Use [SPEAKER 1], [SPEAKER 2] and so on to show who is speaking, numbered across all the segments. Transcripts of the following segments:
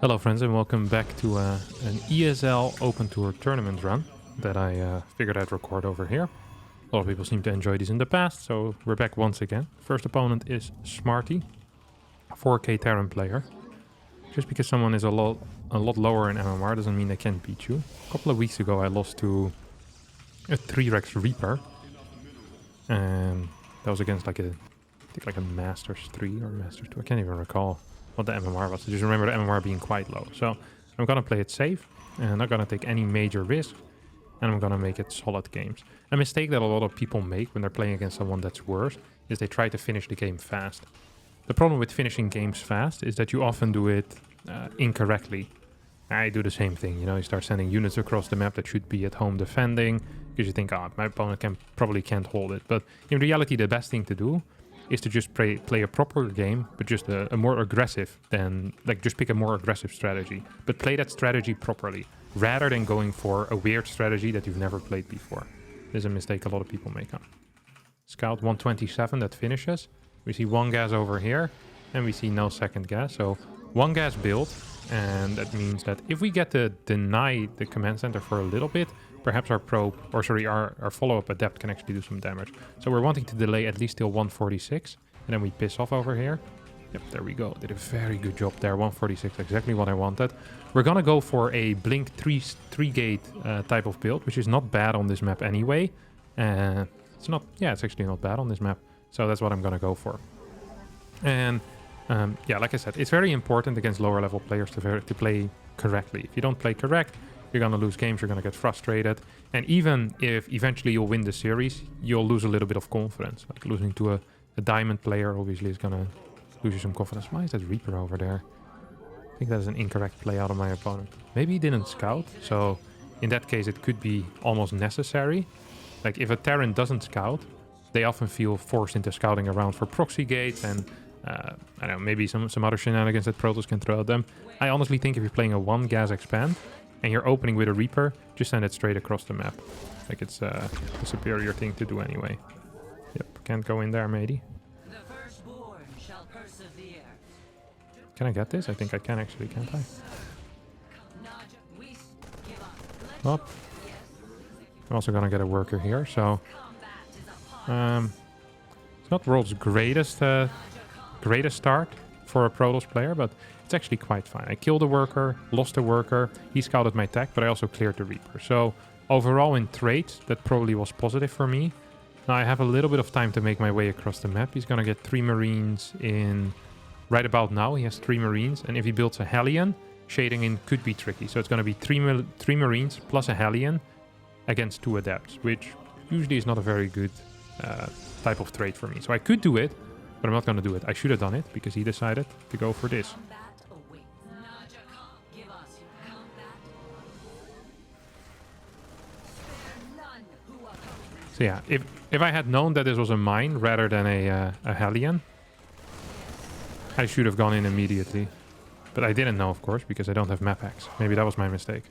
[SPEAKER 1] Hello friends and welcome back to an ESL Open Tour tournament run that I figured I'd record over here. A lot of people seem to enjoy these in the past, so we're back once again. First opponent is Smarty, a 4K Terran player. Just because someone is a lot lower in MMR doesn't mean they can't beat you. A couple of weeks ago I lost to a 3-Rex Reaper. And that was against like a Masters 3 or Masters 2, I can't even recall what the MMR was. I just remember the MMR being quite low. So I'm gonna play it safe and not gonna take any major risk, and I'm gonna make it solid games. A mistake that a lot of people make when they're playing against someone that's worse is they try to finish the game fast. The problem with finishing games fast is that you often do it incorrectly. I do the same thing, you know, you start sending units across the map that should be at home defending because you think, oh, my opponent probably can't hold it. But in reality, the best thing to do is to just play a proper game, but just a more aggressive than, like, just pick a more aggressive strategy. But play that strategy properly, rather than going for a weird strategy that you've never played before. This is a mistake a lot of people make up. Scout 127, that finishes. We see one gas over here, and we see no second gas. So one gas build, and that means that if we get to deny the command center for a little bit, perhaps our probe, or sorry, our follow-up adept can actually do some damage. So we're wanting to delay at least till 146, and then we piss off over here. Yep, there we go. Did a very good job there. 146, exactly what I wanted. We're gonna go for a blink 3-gate type of build, which is not bad on this map anyway. It's actually not bad on this map. So that's what I'm gonna go for. And yeah, like I said, it's very important against lower level players to play correctly. If you don't play correct, you're gonna lose games, you're gonna get frustrated. And even if eventually you'll win the series, you'll lose a little bit of confidence. Like losing to a diamond player obviously is gonna lose you some confidence. Why is that Reaper over there? I think that is an incorrect play out of my opponent. Maybe he didn't scout, so in that case it could be almost necessary. Like if a Terran doesn't scout, they often feel forced into scouting around for proxy gates and I don't know, maybe some other shenanigans that Protoss can throw at them. I honestly think if you're playing a 1-gas expand and you're opening with a Reaper, just send it straight across the map. Like it's the superior thing to do anyway. Yep, can't go in there, matey.
[SPEAKER 2] The firstborn shall persevere.
[SPEAKER 1] Can I get this? I think I can actually, can't I? Oh. I'm also gonna get a worker here, so it's not the world's greatest start for a Protoss player, but it's actually quite fine. I killed a worker, lost a worker, he scouted my tech, but I also cleared the Reaper. So overall in trades, that probably was positive for me. Now I have a little bit of time to make my way across the map. He's gonna get 3 Marines in right about now. He has 3 Marines, and if he builds a Hellion, shading in could be tricky. So it's gonna be 3 Marines plus a Hellion against 2 Adepts, which usually is not a very good type of trade for me. So I could do it, but I'm not going to do it. I should have done it because he decided to go for this. So yeah, if I had known that this was a mine rather than a Hellion, I should have gone in immediately. But I didn't know, of course, because I don't have map hacks. Maybe that was my mistake.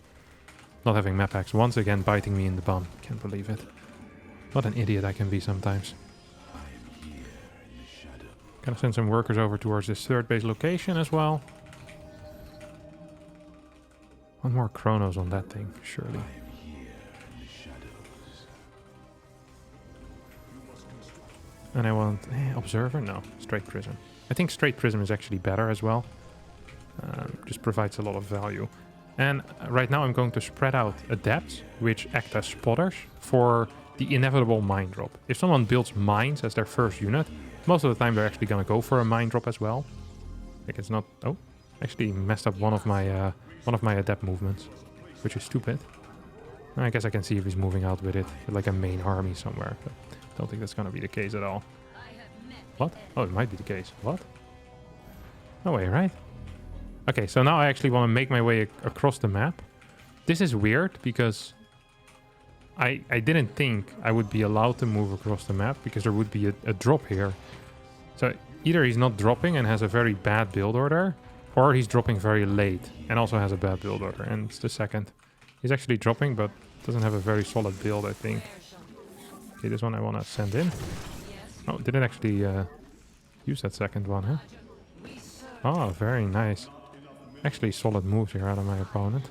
[SPEAKER 1] Not having map hacks once again biting me in the bum. Can't believe it. What an idiot I can be sometimes. Gonna send some workers over towards this 3rd base location as well. One more Chronos on that thing, surely. And I want... Observer? No, Straight Prism. I think Straight Prism is actually better as well. Just provides a lot of value. And right now I'm going to spread out Adepts, which act as spotters for the inevitable mine drop. If someone builds mines as their first unit, most of the time they're actually going to go for a mine drop as well. Like it's not... Oh, actually messed up one of my Adept movements, which is stupid. I guess I can see if he's moving out with it, with like a main army somewhere, but I don't think that's going to be the case at all. What? Oh, it might be the case. What? No way, right? Okay, so now I actually want to make my way across the map. This is weird because I didn't think I would be allowed to move across the map because there would be a drop here. So either he's not dropping and has a very bad build order, or he's dropping very late and also has a bad build order. And it's the second. He's actually dropping, but doesn't have a very solid build, I think. Okay, this one I want to send in. Oh, didn't actually use that second one, huh? Oh, very nice. Actually, solid moves here out of my opponent.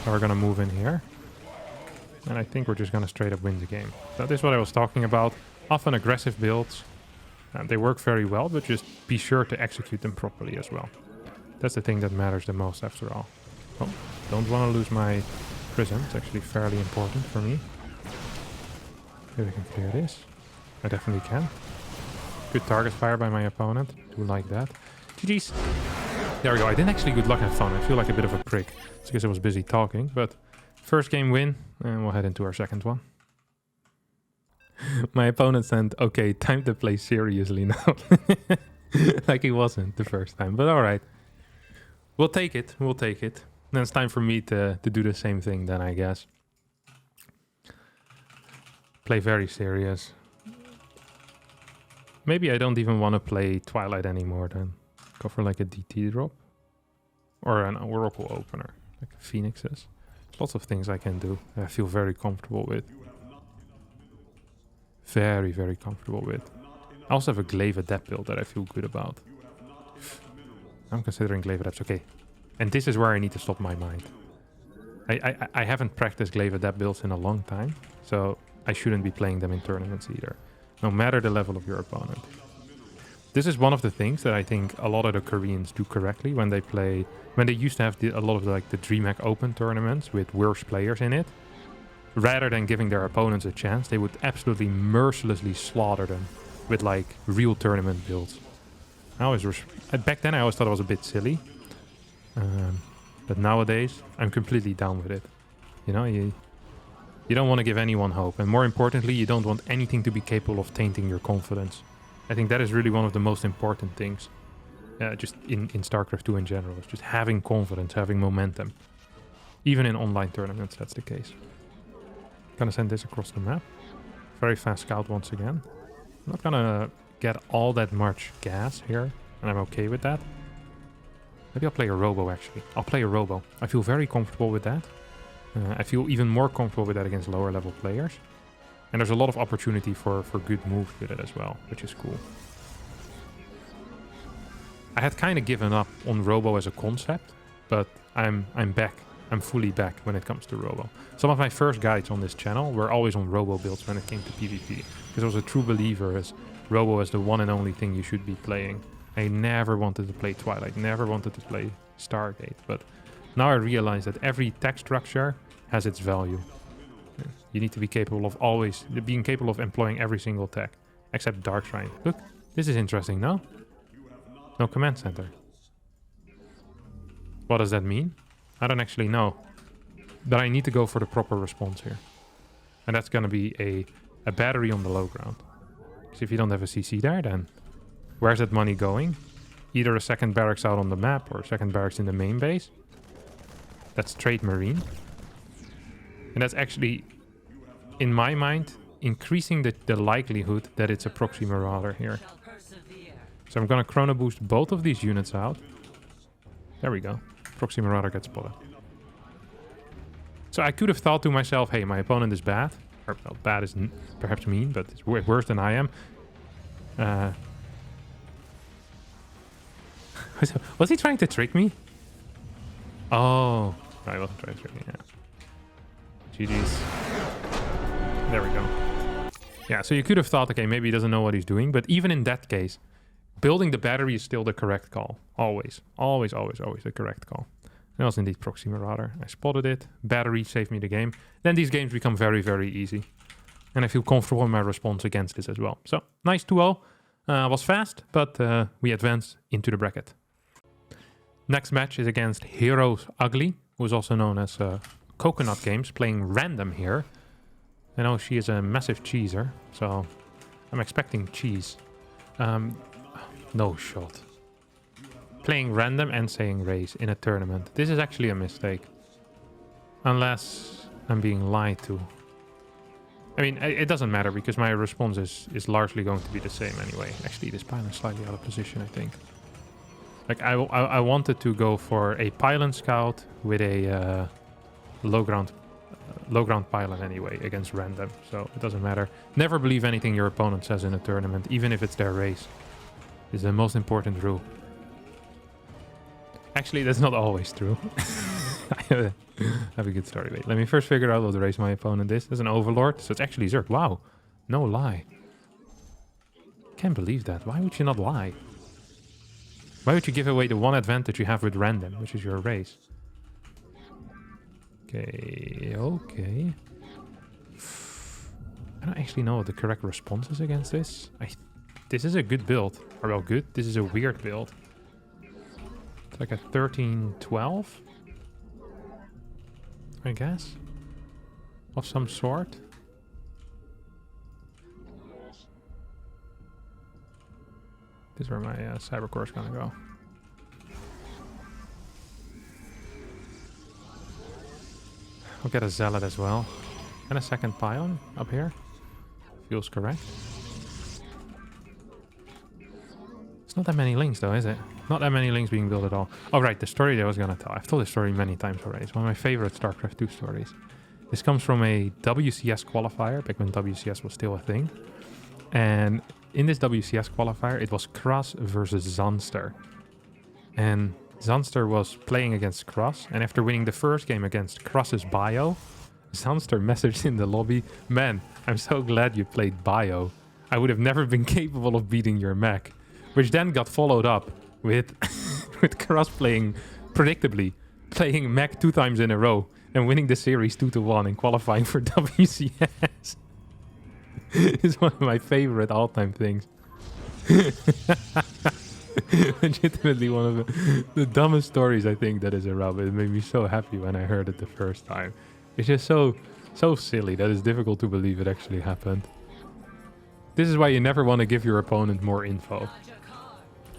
[SPEAKER 1] So we're gonna move in here. And I think we're just gonna straight up win the game. So this is what I was talking about. Often aggressive builds. They work very well, but just be sure to execute them properly as well. That's the thing that matters the most after all. Oh, don't want to lose my prism. It's actually fairly important for me. Maybe I can clear this. I definitely can. Good target fire by my opponent. Do like that. GG's. There we go. I didn't actually good luck have fun. I feel like a bit of a prick. It's because I was busy talking, but first game win, and we'll head into our second one. My opponent said, okay, time to play seriously now. Like he wasn't the first time, but all right. We'll take it. We'll take it. Then it's time for me to do the same thing then, I guess. Play very serious. Maybe I don't even want to play Twilight anymore then. Go for like a DT drop. Or an Oracle opener, like Phoenixes. There's lots of things I can do that I feel very comfortable with. Very, very comfortable with. I also have a Glaive Adept build that I feel good about. I'm considering Glaive Adepts, okay. And this is where I need to stop my mind. I haven't practiced Glaive Adept builds in a long time, so I shouldn't be playing them in tournaments either. No matter the level of your opponent. This is one of the things that I think a lot of the Koreans do correctly when they play... When they used to have a lot of the DreamHack Open tournaments with worse players in it. Rather than giving their opponents a chance, they would absolutely mercilessly slaughter them with like real tournament builds. Back then I always thought it was a bit silly. But nowadays I'm completely down with it. You know, you don't want to give anyone hope. And more importantly, you don't want anything to be capable of tainting your confidence. I think that is really one of the most important things. Just in StarCraft 2 in general. It's just having confidence, having momentum. Even in online tournaments, that's the case. Gonna send this across the map. Very fast scout once again. I'm not gonna get all that much gas here, and I'm okay with that. Maybe I'll play a Robo actually. I'll play a Robo. I feel very comfortable with that. I feel even more comfortable with that against lower level players. And there's a lot of opportunity for good moves with it as well, which is cool. I had kind of given up on Robo as a concept, but I'm back. I'm fully back when it comes to Robo. Some of my first guides on this channel were always on Robo builds when it came to PvP. Because I was a true believer as Robo as the one and only thing you should be playing. I never wanted to play Twilight, never wanted to play Stargate. But now I realize that every tech structure has its value. You need to be capable of being capable of employing every single tech. Except Dark Shrine. Look, this is interesting, no? No command center. What does that mean? I don't actually know. But I need to go for the proper response here. And that's going to be a battery on the low ground. Because if you don't have a CC there, then where's that money going? Either a second barracks out on the map or a second barracks in the main base. That's trade marine. And that's actually, in my mind, increasing the likelihood that it's a proxy marauder here. So I'm going to chrono boost both of these units out. There we go. Proxy marauder gets spotted. So I could have thought to myself, hey, my opponent is bad. Or, well, bad is perhaps mean, but it's worse than I am. Was he trying to trick me? Oh, no, I wasn't trying to trick me, yeah. GG's. There we go. Yeah, so you could have thought, okay, maybe he doesn't know what he's doing, but even in that case, building the battery is still the correct call. Always. Always, always, always the correct call. And that was indeed Proxy Marauder. I spotted it. Battery saved me the game. Then these games become very, very easy. And I feel comfortable in my response against this as well. So, nice 2-0. Was fast, but we advanced into the bracket. Next match is against Heroes Ugly, who is also known as Coconut Games, playing random here. I know she is a massive cheeser, so I'm expecting cheese. No shot. Playing random and saying raise in a tournament. This is actually a mistake. Unless I'm being lied to. I mean, it doesn't matter because my response is largely going to be the same anyway. Actually, this pylon is slightly out of position, I think. Like, I wanted to go for a pylon scout with a low ground low ground pylon anyway against random, so it doesn't matter. Never believe anything your opponent says in a tournament, even if it's their race. Is the most important rule. Actually, that's not always true. I have a good story. Wait, let me first figure out what the race my opponent is. There's an Overlord, so it's actually Zerg. Wow, no lie. Can't believe that. Why would you not lie? Why would you give away the one advantage you have with random, which is your race? Okay, okay. I don't actually know what the correct response is against this. This is a good build. Or well, good. This is a weird build. It's like a 13-12, I guess, of some sort. This is where my Cybercore is gonna go. I'll get a Zealot as well. And a second Pylon up here. Feels correct. It's not that many links though, is it? Not that many links being built at all. Oh right, the story that I was gonna tell. I've told this story many times already. It's one of my favorite StarCraft 2 stories. This comes from a WCS qualifier, back when WCS was still a thing. And in this WCS qualifier, it was Cross versus Zanster. And Zanster was playing against Cross, and after winning the first game against Cross's Bio, Zanster messaged in the lobby, "Man, I'm so glad you played Bio. I would have never been capable of beating your mech." Which then got followed up with with Cross playing, predictably, playing mech 2 times in a row and winning the series 2-1 and qualifying for WCS. It's one of my favorite all-time things. Legitimately one of the dumbest stories I think that is around, but it made me so happy when I heard it the first time. It's just so silly that it's difficult to believe it actually happened. This is why you never want to give your opponent more info.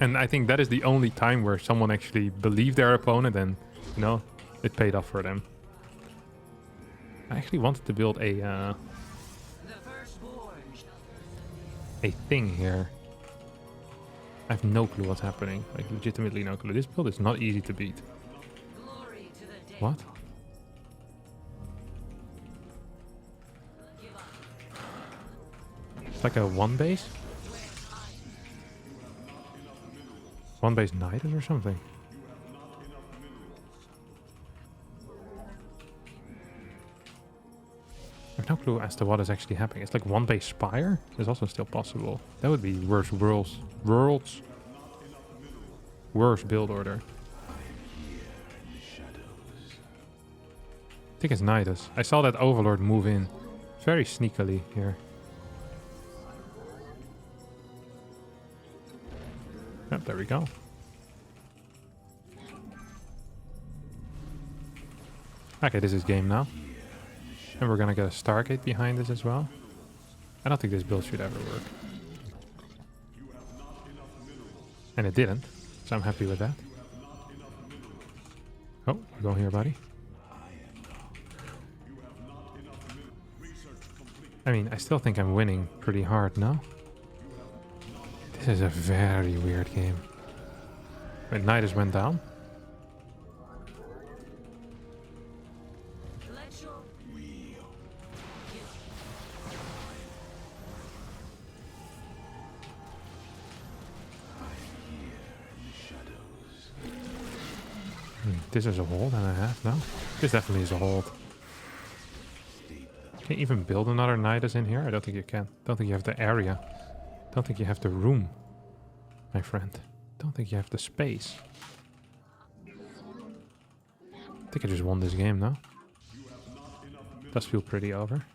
[SPEAKER 1] And I think that is the only time where someone actually believed their opponent and, you know, it paid off for them. I actually wanted to build a thing here. I have no clue what's happening. Like, legitimately no clue. This build is not easy to beat. What? It's like a one base? One base Nidus or something? I have no clue as to what is actually happening. It's like one base Spire is also still possible. That would be worst worlds. Worst build order. I think it's Nidus. I saw that Overlord move in very sneakily here. Yep, there we go. Okay, this is game now. And we're gonna get a Stargate behind this as well. I don't think this build should ever work. And it didn't, so I'm happy with that. Oh, you go here, buddy. I mean, I still think I'm winning pretty hard now. This is a very weird game. Wait, Nidus went down. This is a hold and a half now. This definitely is a hold. Can you even build another Nidus in here? I don't think you can. Don't think you have the area. Don't think you have the room, my friend. Don't think you have the space. I think I just won this game now. Does feel pretty over.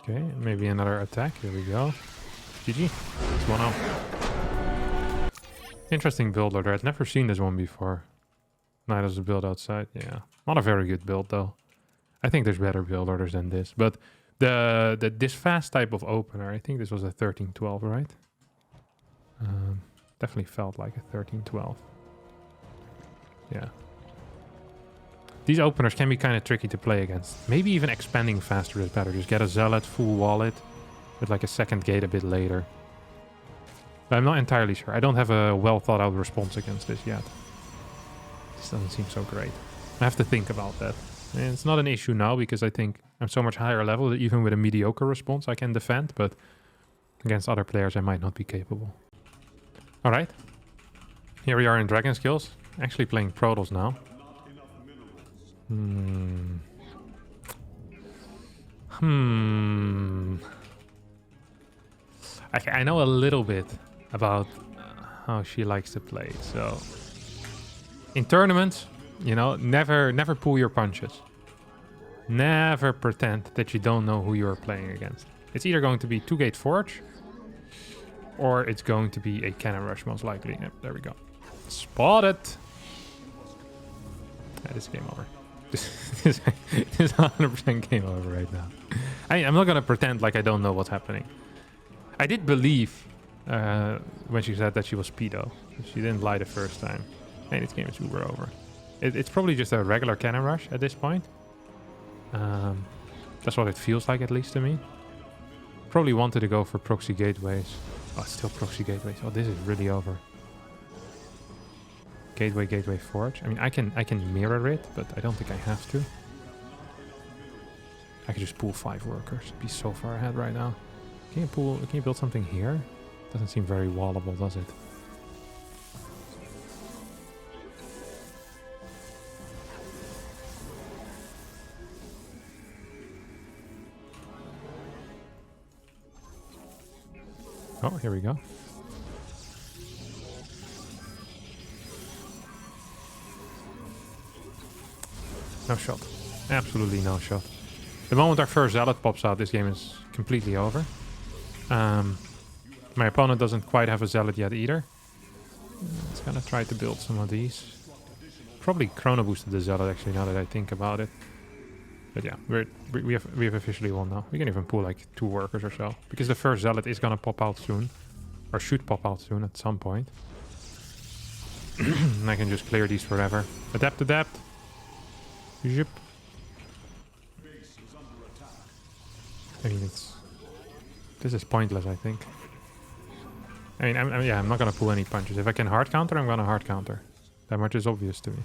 [SPEAKER 1] Okay, maybe another attack. Here we go. GG. It's 1-0. Interesting build order. I've never seen this one before. Nidus a build outside. Yeah. Not a very good build though. I think there's better build orders than this. But this fast type of opener, I think this was a 13-12, right? Definitely felt like a 13-12. Yeah. These openers can be kind of tricky to play against. Maybe even expanding faster is better. Just get a Zealot, full wallet, with like a second gate a bit later. But I'm not entirely sure. I don't have a well thought out response against this yet. This doesn't seem so great. I have to think about that. And it's not an issue now because I think I'm so much higher level that even with a mediocre response I can defend, but against other players I might not be capable. Alright. Here we are in Dragon Skills. Actually playing Protoss now. I know a little bit about how she likes to play. So in tournaments, you know, never pull your punches. Never pretend that you don't know who you're playing against. It's either going to be 2-gate Forge, or it's going to be a Cannon Rush, most likely. Yep, there we go. Spotted! That is game over. This is 100% game over right now. I'm not going to pretend like I don't know what's happening. I did believe when she said that she was pedo. She didn't lie the first time. Hey, this game is uber over. It's probably just a regular Cannon Rush at this point. That's what it feels like, at least to me. Probably wanted to go for proxy gateways. Oh, it's still proxy gateways. Oh, this is really over. Gateway Forge. I mean, I can mirror it, but I don't think I have to. I could just pull 5 workers. Be so far ahead right now. Can you build something here? Doesn't seem very wallable, does it? Oh, here we go. No shot. Absolutely no shot. The moment our first Zealot pops out, this game is completely over. My opponent doesn't quite have a Zealot yet either. It's gonna try to build some of these. Probably chrono boosted the Zealot, actually, now that I think about it. But yeah, we have officially won now. We can even pull like 2 workers or so, because the first Zealot is gonna pop out soon, or should pop out soon at some point. And I can just clear these forever. Adapt. Zip. I mean, this is pointless, I think. I mean, I'm not gonna pull any punches. If I can hard counter, I'm gonna hard counter. That much is obvious to me.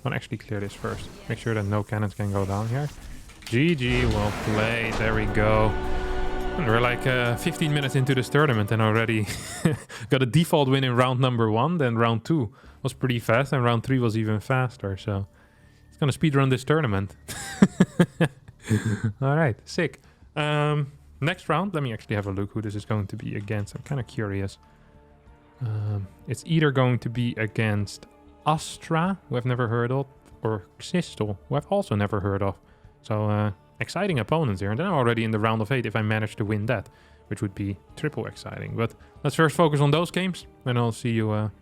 [SPEAKER 1] I want to actually clear this first. Make sure that no cannons can go down here. GG, well played. There we go. And we're like 15 minutes into this tournament and already got a default win in round number 1. Then round 2 was pretty fast and round 3 was even faster. So it's going to speedrun this tournament. All right, sick. Next round, let me actually have a look who this is going to be against. I'm kind of curious. It's either going to be against Astra, who I've never heard of, or Xistel, who I've also never heard of. So exciting opponents here. And then I'm already in the round of 8 if I manage to win that, which would be triple exciting. But let's first focus on those games, and I'll see you, well,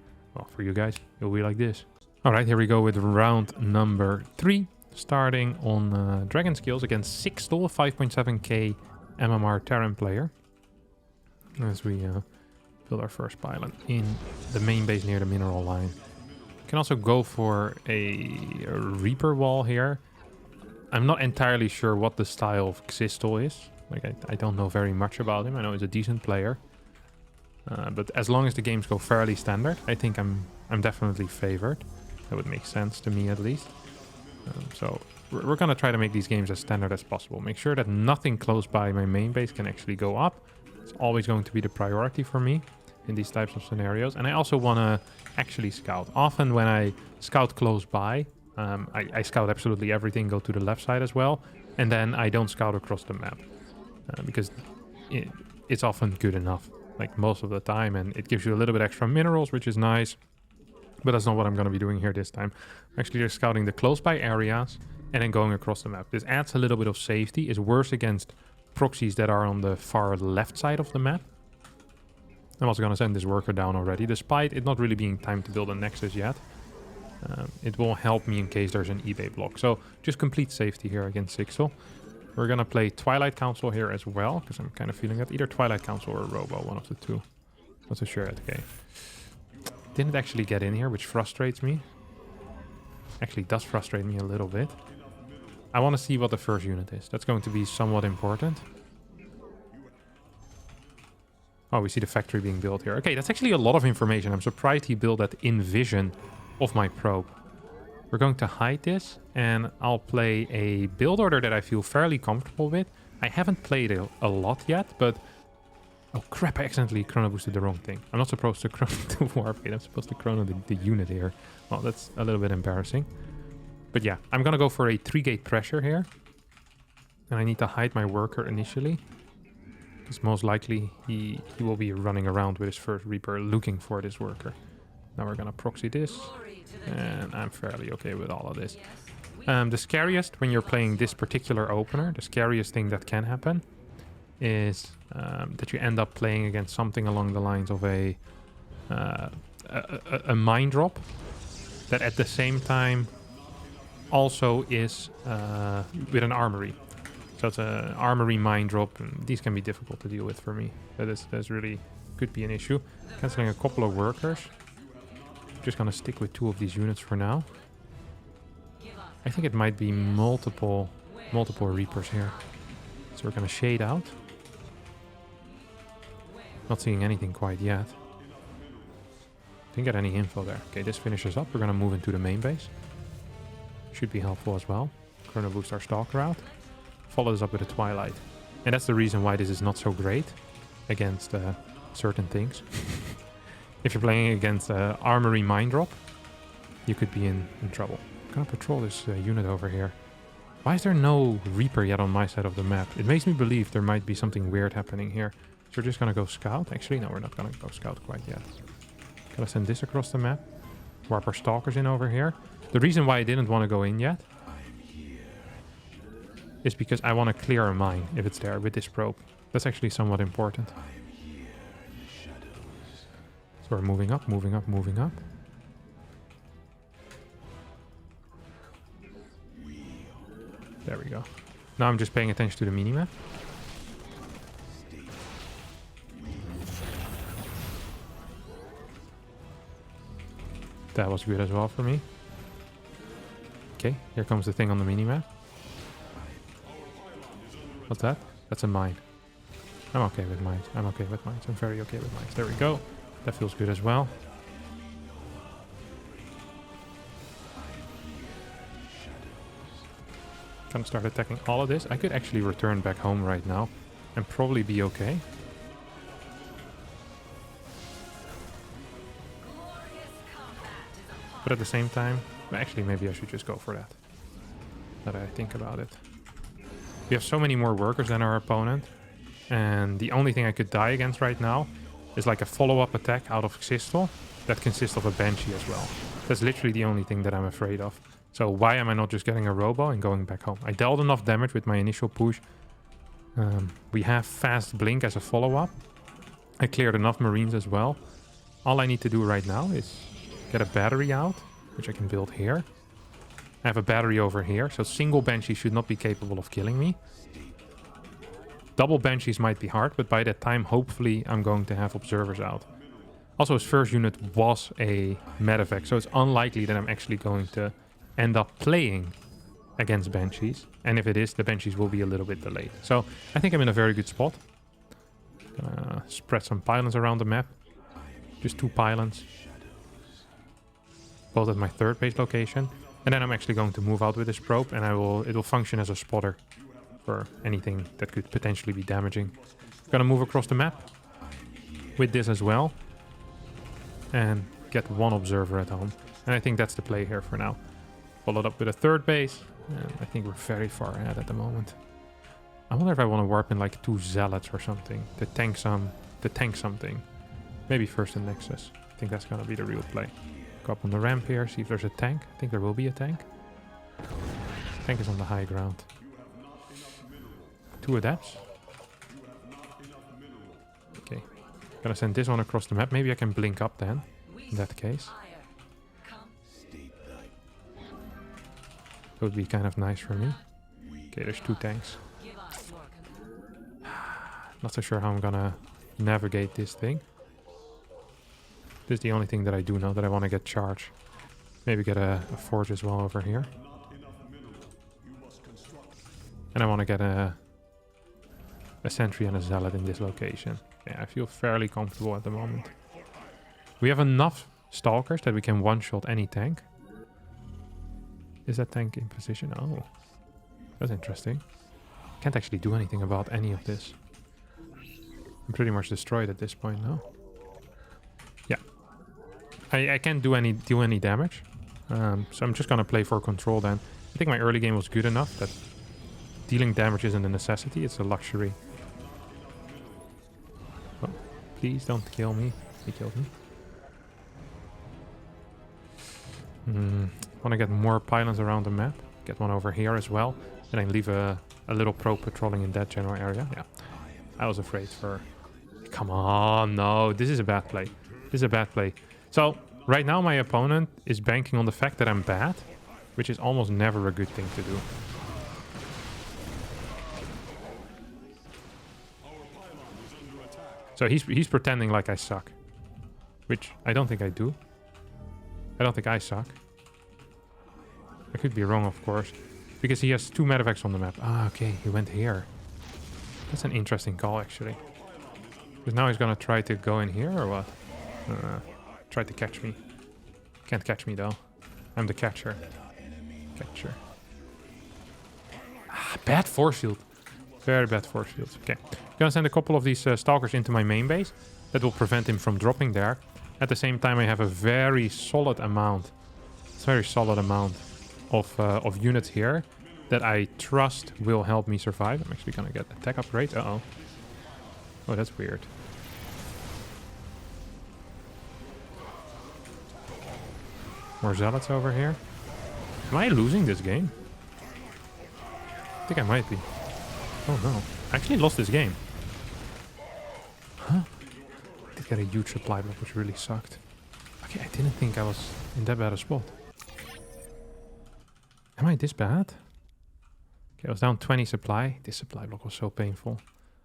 [SPEAKER 1] for you guys, it'll be like this. All right, here we go with round number 3, starting on Dragon Skills against Xistel, 5.7k MMR Terran player. As we build our first pylon in the main base near the mineral line. Can also go for a Reaper wall here. I'm not entirely sure what the style of Xistel is. Like, I don't know very much about him. I know he's a decent player. But as long as the games go fairly standard, I think I'm definitely favored. That would make sense to me, at least. So we're going to try to make these games as standard as possible. Make sure that nothing close by my main base can actually go up. It's always going to be the priority for me in these types of scenarios. And I also want to actually scout. Often when I scout close by, I scout absolutely everything, go to the left side as well, and then I don't scout across the map. Because it's often good enough, like most of the time, and it gives you a little bit extra minerals, which is nice. But that's not what I'm going to be doing here this time. I'm actually just scouting the close by areas and then going across the map. This adds a little bit of safety. It's worse against proxies that are on the far left side of the map. I'm also going to send this worker down already, despite it not really being time to build a nexus yet. It will help me in case there's an eBay block. So just complete safety here against Xistel. We're going to play Twilight Council here as well, because I'm kind of feeling that either Twilight Council or Robo, one of the two. Not so sure yet. Okay. Didn't actually get in here, which frustrates me. Actually does frustrate me a little bit. I want to see what the first unit is. That's going to be somewhat important. Oh, we see the factory being built here. Okay, that's actually a lot of information. I'm surprised he built that in vision of my probe. We're going to hide this, and I'll play a build order that I feel fairly comfortable with. I haven't played a lot yet, but... Oh crap, I accidentally chrono boosted the wrong thing. I'm not supposed to chrono the warp gate, I'm supposed to chrono the unit here. Well, that's a little bit embarrassing. But yeah, I'm gonna go for a 3-gate pressure here. And I need to hide my worker initially. Because most likely he will be running around with his first Reaper looking for this worker. Now we're gonna proxy this. And I'm fairly okay with all of this. The scariest when you're playing this particular opener, the scariest thing that can happen is that you end up playing against something along the lines of a mine drop that at the same time also is with an armory. So it's an armory mine drop. And these can be difficult to deal with for me. That's really could be an issue. Cancelling a couple of workers. Just gonna stick with 2 of these units for now. I think it might be multiple Reapers here. So we're gonna shade out. Not seeing anything quite yet. Didn't get any info there. Okay, this finishes up. We're gonna move into the main base. Should be helpful as well. Chrono boost our Stalker out. Follow this up with a Twilight. And that's the reason why this is not so great against certain things. If you're playing against Armory Mine Drop, you could be in trouble. I'm gonna patrol this unit over here. Why is there no Reaper yet on my side of the map? It makes me believe there might be something weird happening here. So we're just gonna go scout. Actually, no, we're not gonna go scout quite yet. Gotta send this across the map. Warp our Stalkers in over here. The reason why I didn't want to go in yet is because I want to clear a mine if it's there with this probe. That's actually somewhat important. So we're moving up, moving up, moving up. There we go. Now I'm just paying attention to the minimap. That was good as well for me. Okay, here comes the thing on the minimap. What's that? That's a mine. I'm okay with mines. I'm okay with mines. I'm very okay with mines. There we go. That feels good as well. Gonna start attacking all of this. I could actually return back home right now and probably be okay. But at the same time, actually maybe I should just go for that. Now that I think about it. We have so many more workers than our opponent. And the only thing I could die against right now is like a follow-up attack out of Xystal that consists of a Banshee as well. That's literally the only thing that I'm afraid of. So why am I not just getting a Robo and going back home? I dealt enough damage with my initial push. We have fast blink as a follow-up. I cleared enough Marines as well. All I need to do right now is get a battery out, which I can build here. I have a battery over here, so single Banshee should not be capable of killing me. Double Banshees might be hard, but by that time, hopefully, I'm going to have observers out. Also, his first unit was a medevac, so it's unlikely that I'm actually going to end up playing against Banshees. And if it is, the Banshees will be a little bit delayed. So I think I'm in a very good spot. Gonna spread some pylons around the map. Just 2 pylons. Both at my 3rd base location. And then I'm actually going to move out with this probe, and it will function as a spotter for anything that could potentially be damaging. Gonna move across the map with this as well. And get 1 observer at home. And I think that's the play here for now. Followed up with a 3rd base. And I think we're very far ahead at the moment. I wonder if I want to warp in like 2 zealots or something to tank something. Maybe first in Nexus. I think that's gonna be the real play. Go up on the ramp here, see if there's a tank. I think there will be a tank. Tank is on the high ground. 2 adepts. Okay. Gonna send this one across the map. Maybe I can blink up then, in that case. That would be kind of nice for me. Okay, there's 2 tanks. Not so sure how I'm gonna navigate this thing. This is the only thing that I do know that I want to get charged. Maybe get a forge as well over here. And I want to get a sentry and a zealot in this location. Yeah, I feel fairly comfortable at the moment. We have enough stalkers that we can one-shot any tank. Is that tank in position? Oh, that's interesting. Can't actually do anything about any of this. I'm pretty much destroyed at this point now. Yeah. I can't do any damage. So I'm just gonna play for control then. I think my early game was good enough that dealing damage isn't a necessity, it's a luxury. Oh, please don't kill me. He killed me. Want to get more pylons around the map. Get one over here as well. And then leave a little pro patrolling in that general area. Yeah. I was afraid for... Come on, no. This is a bad play. This is a bad play. So, right now my opponent is banking on the fact that I'm bad. Which is almost never a good thing to do. So he's pretending like I suck. Which I don't think I do. I don't think I suck. I could be wrong, of course. Because he has 2 medevacs on the map. Ah, okay. He went here. That's an interesting call, actually. Because now he's gonna try to go in here, or what? Try to catch me. Can't catch me, though. I'm the catcher. Catcher. Ah, bad force field. Very bad force field. Okay. Gonna send a couple of these stalkers into my main base. That will prevent him from dropping there. At the same time, I have a very solid amount. It's a very solid amount of units here that I trust will help me survive. I'm actually gonna get attack upgrade. Uh-oh. Oh, that's weird. More zealots over here. Am I losing this game? I think I might be. Oh no. I actually lost this game. Huh? I did get a huge supply block, which really sucked. Okay, I didn't think I was in that bad a spot. Am I this bad? Okay, I was down 20 supply. This supply block was so painful.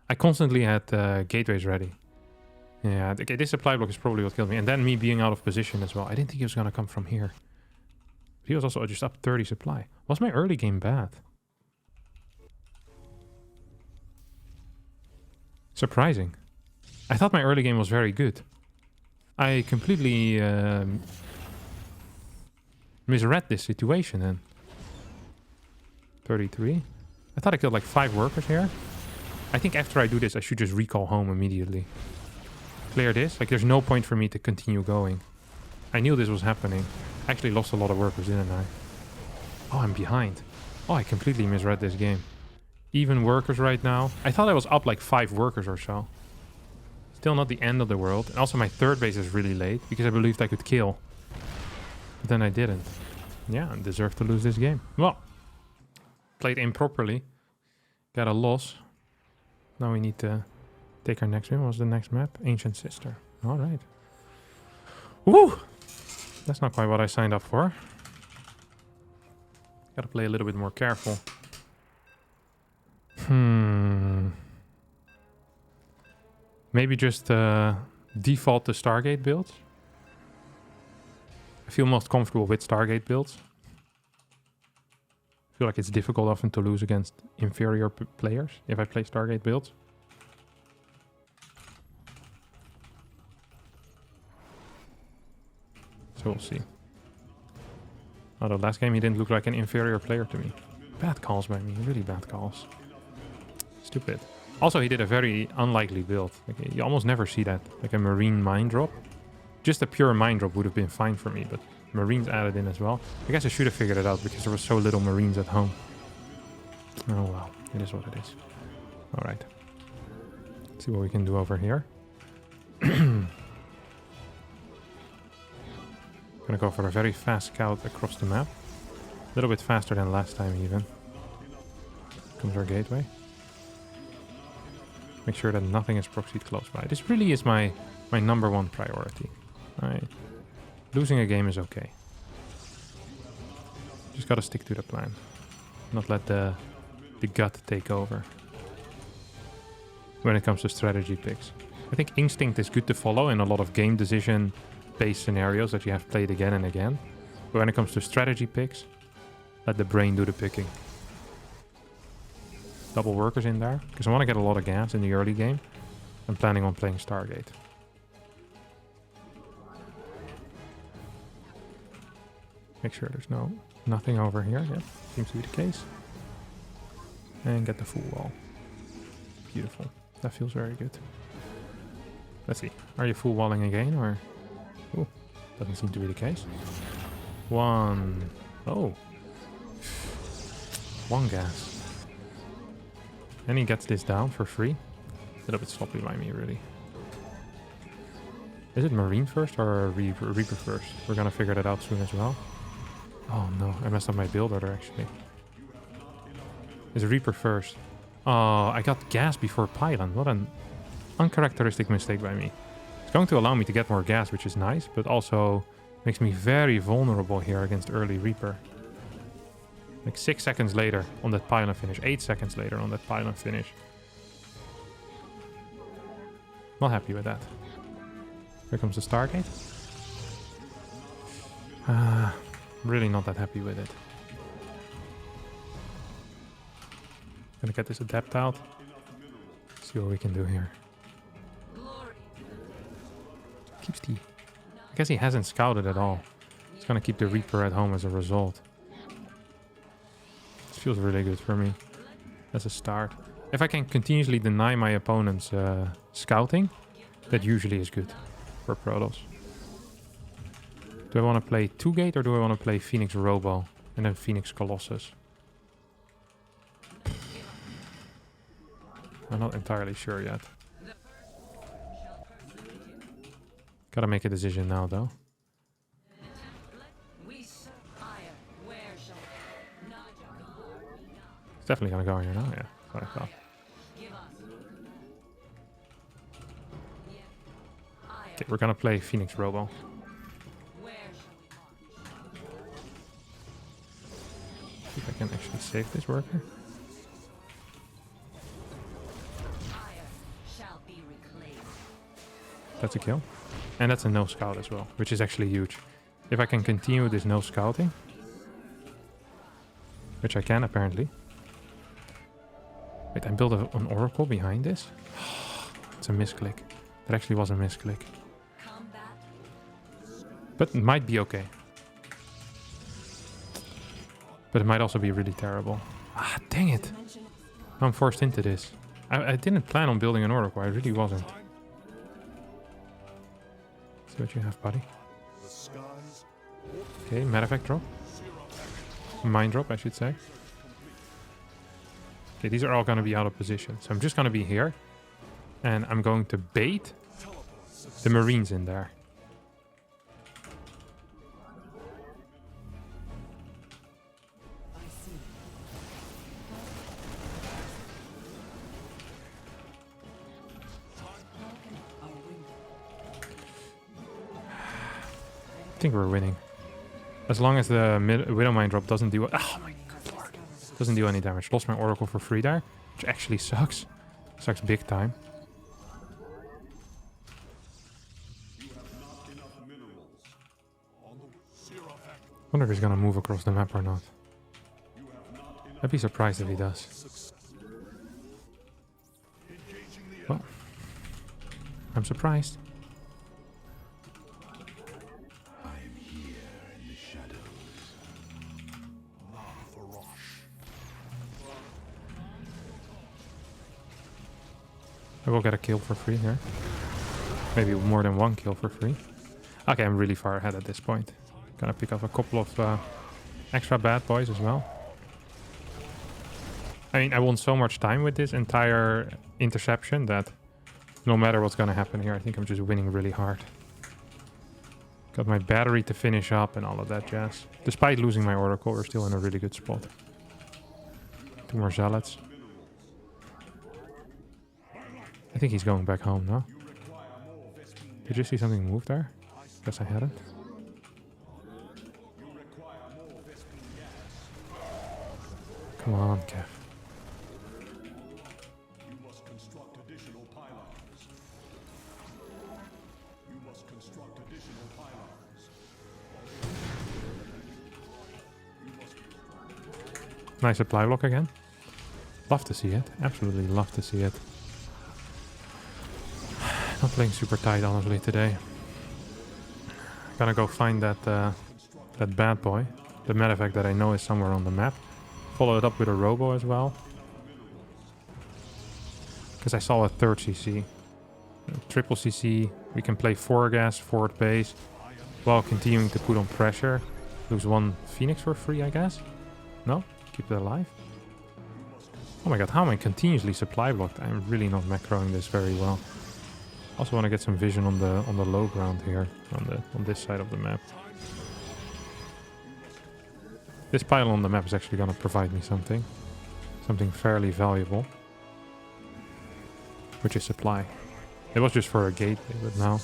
[SPEAKER 1] I constantly had gateways ready. Yeah, okay, this supply block is probably what killed me. And then me being out of position as well. I didn't think he was going to come from here. He was also just up 30 supply. Was my early game bad? Surprising. I thought my early game was very good. I completely misread this situation then. 33. I thought I killed like 5 workers here. I think after I do this, I should just recall home immediately. Clear this. Like, there's no point for me to continue going. I knew this was happening. I actually lost a lot of workers, didn't I? Oh, I'm behind. Oh, I completely misread this game. Even workers right now. I thought I was up like 5 workers or so. Still not the end of the world. And also my third base is really late because I believed I could kill. But then I didn't. Yeah, I deserve to lose this game. Well, played improperly. Got a loss. Now we need to take our next win. What was the next map? Ancient Sister. Alright. Woo! That's not quite what I signed up for. Gotta play a little bit more careful. Maybe just default to Stargate builds. I feel most comfortable with Stargate builds. I feel like it's difficult often to lose against inferior players if I play Stargate builds. So we'll see. Although last game he didn't look like an inferior player to me. Bad calls by me, really bad calls. Stupid. Also, he did a very unlikely build. Like, you almost never see that. Like a marine mine drop. Just a pure mine drop would have been fine for me, but marines added in as well. I guess I should have figured it out because there was so little marines at home. Oh well, it is what it is. Alright. Let's see what we can do over here. Gonna go for a very fast scout across the map. A little bit faster than last time even. Comes our gateway. Make sure that nothing is proxied close by. This really is my number 1 priority. Losing a game is okay. Just gotta stick to the plan. Not let the gut take over. When it comes to strategy picks. I think instinct is good to follow in a lot of game decision based scenarios that you have played again and again. But when it comes to strategy picks, let the brain do the picking. Double workers in there, because I want to get a lot of gas in the early game. I'm planning on playing Stargate. Make sure there's nothing over here. Yep, seems to be the case. And get the full wall. Beautiful. That feels very good. Let's see. Are you full walling again or? Ooh, doesn't seem to be the case. One. Oh. One gas. And he gets this down for free. A little bit sloppy by me, really. Is it Marine first or Reaper first? We're gonna figure that out soon as well. Oh no, I messed up my build order actually. Is Reaper first? Oh, I got gas before Pylon. What an uncharacteristic mistake by me. It's going to allow me to get more gas, which is nice, but also makes me very vulnerable here against early Reaper. Like 6 seconds later on that Pylon finish. 8 seconds later on that Pylon finish. Not happy with that. Here comes the Stargate. Really not that happy with it. Gonna get this adept out. See what we can do here. Keeps the... I guess he hasn't scouted at all. He's gonna keep the Reaper at home as a result. This feels really good for me. As a start. If I can continuously deny my opponent's scouting, that usually is good for Protoss. Do I want to play 2-gate or do I want to play Phoenix Robo and then Phoenix Colossus? I'm not entirely sure yet. Gotta make a decision now though. It's definitely gonna go here now, yeah. That's what I thought. Okay, we're gonna play Phoenix Robo. See if I can actually save this worker. That's a kill. And that's a no scout as well, which is actually huge. If I can continue this no scouting, which I can apparently. Wait, I built an oracle behind this? It's a misclick. That actually was a misclick. But it might be okay. But it might also be really terrible. Ah, dang it. I'm forced into this. I didn't plan on building an oracle. I really wasn't. See what you have, buddy. Okay, matter effect drop. Mine drop, I should say. Okay, these are all going to be out of position. So I'm just going to be here. And I'm going to bait the Marines in there. I think we're winning. As long as the Widow Mine drop doesn't do... Oh my good lord. Doesn't do any damage. Lost my Oracle for free there. Which actually sucks. Sucks big time. Wonder if he's gonna move across the map or not. I'd be surprised if he does. Well, I'm surprised. I will get a kill for free here. Maybe more than one kill for free. Okay, I'm really far ahead at this point. Gonna pick up a couple of extra bad boys as well. I mean, I won so much time with this entire interception that no matter what's gonna happen here, I think I'm just winning really hard. Got my battery to finish up and all of that jazz. Despite losing my Oracle, we're still in a really good spot. 2 more Zealots. I think he's going back home now. Did you see something move there? Guess I hadn't. Come on, Kev. Nice supply block again. Love to see it. Absolutely love to see it. Playing super tight, honestly, today. Gonna go find that that bad boy. The medevac that I know is somewhere on the map. Follow it up with a robo as well. Because I saw a third CC. Triple CC. We can play 4 gas, forward base. While continuing to put on pressure. Lose 1 Phoenix for free, I guess. No? Keep it alive. Oh my god, how am I continuously supply blocked? I'm really not macroing this very well. Also want to get some vision on the low ground here. On this side of the map. This pile on the map is actually going to provide me something. Something fairly valuable. Which is supply. It was just for a gateway, but now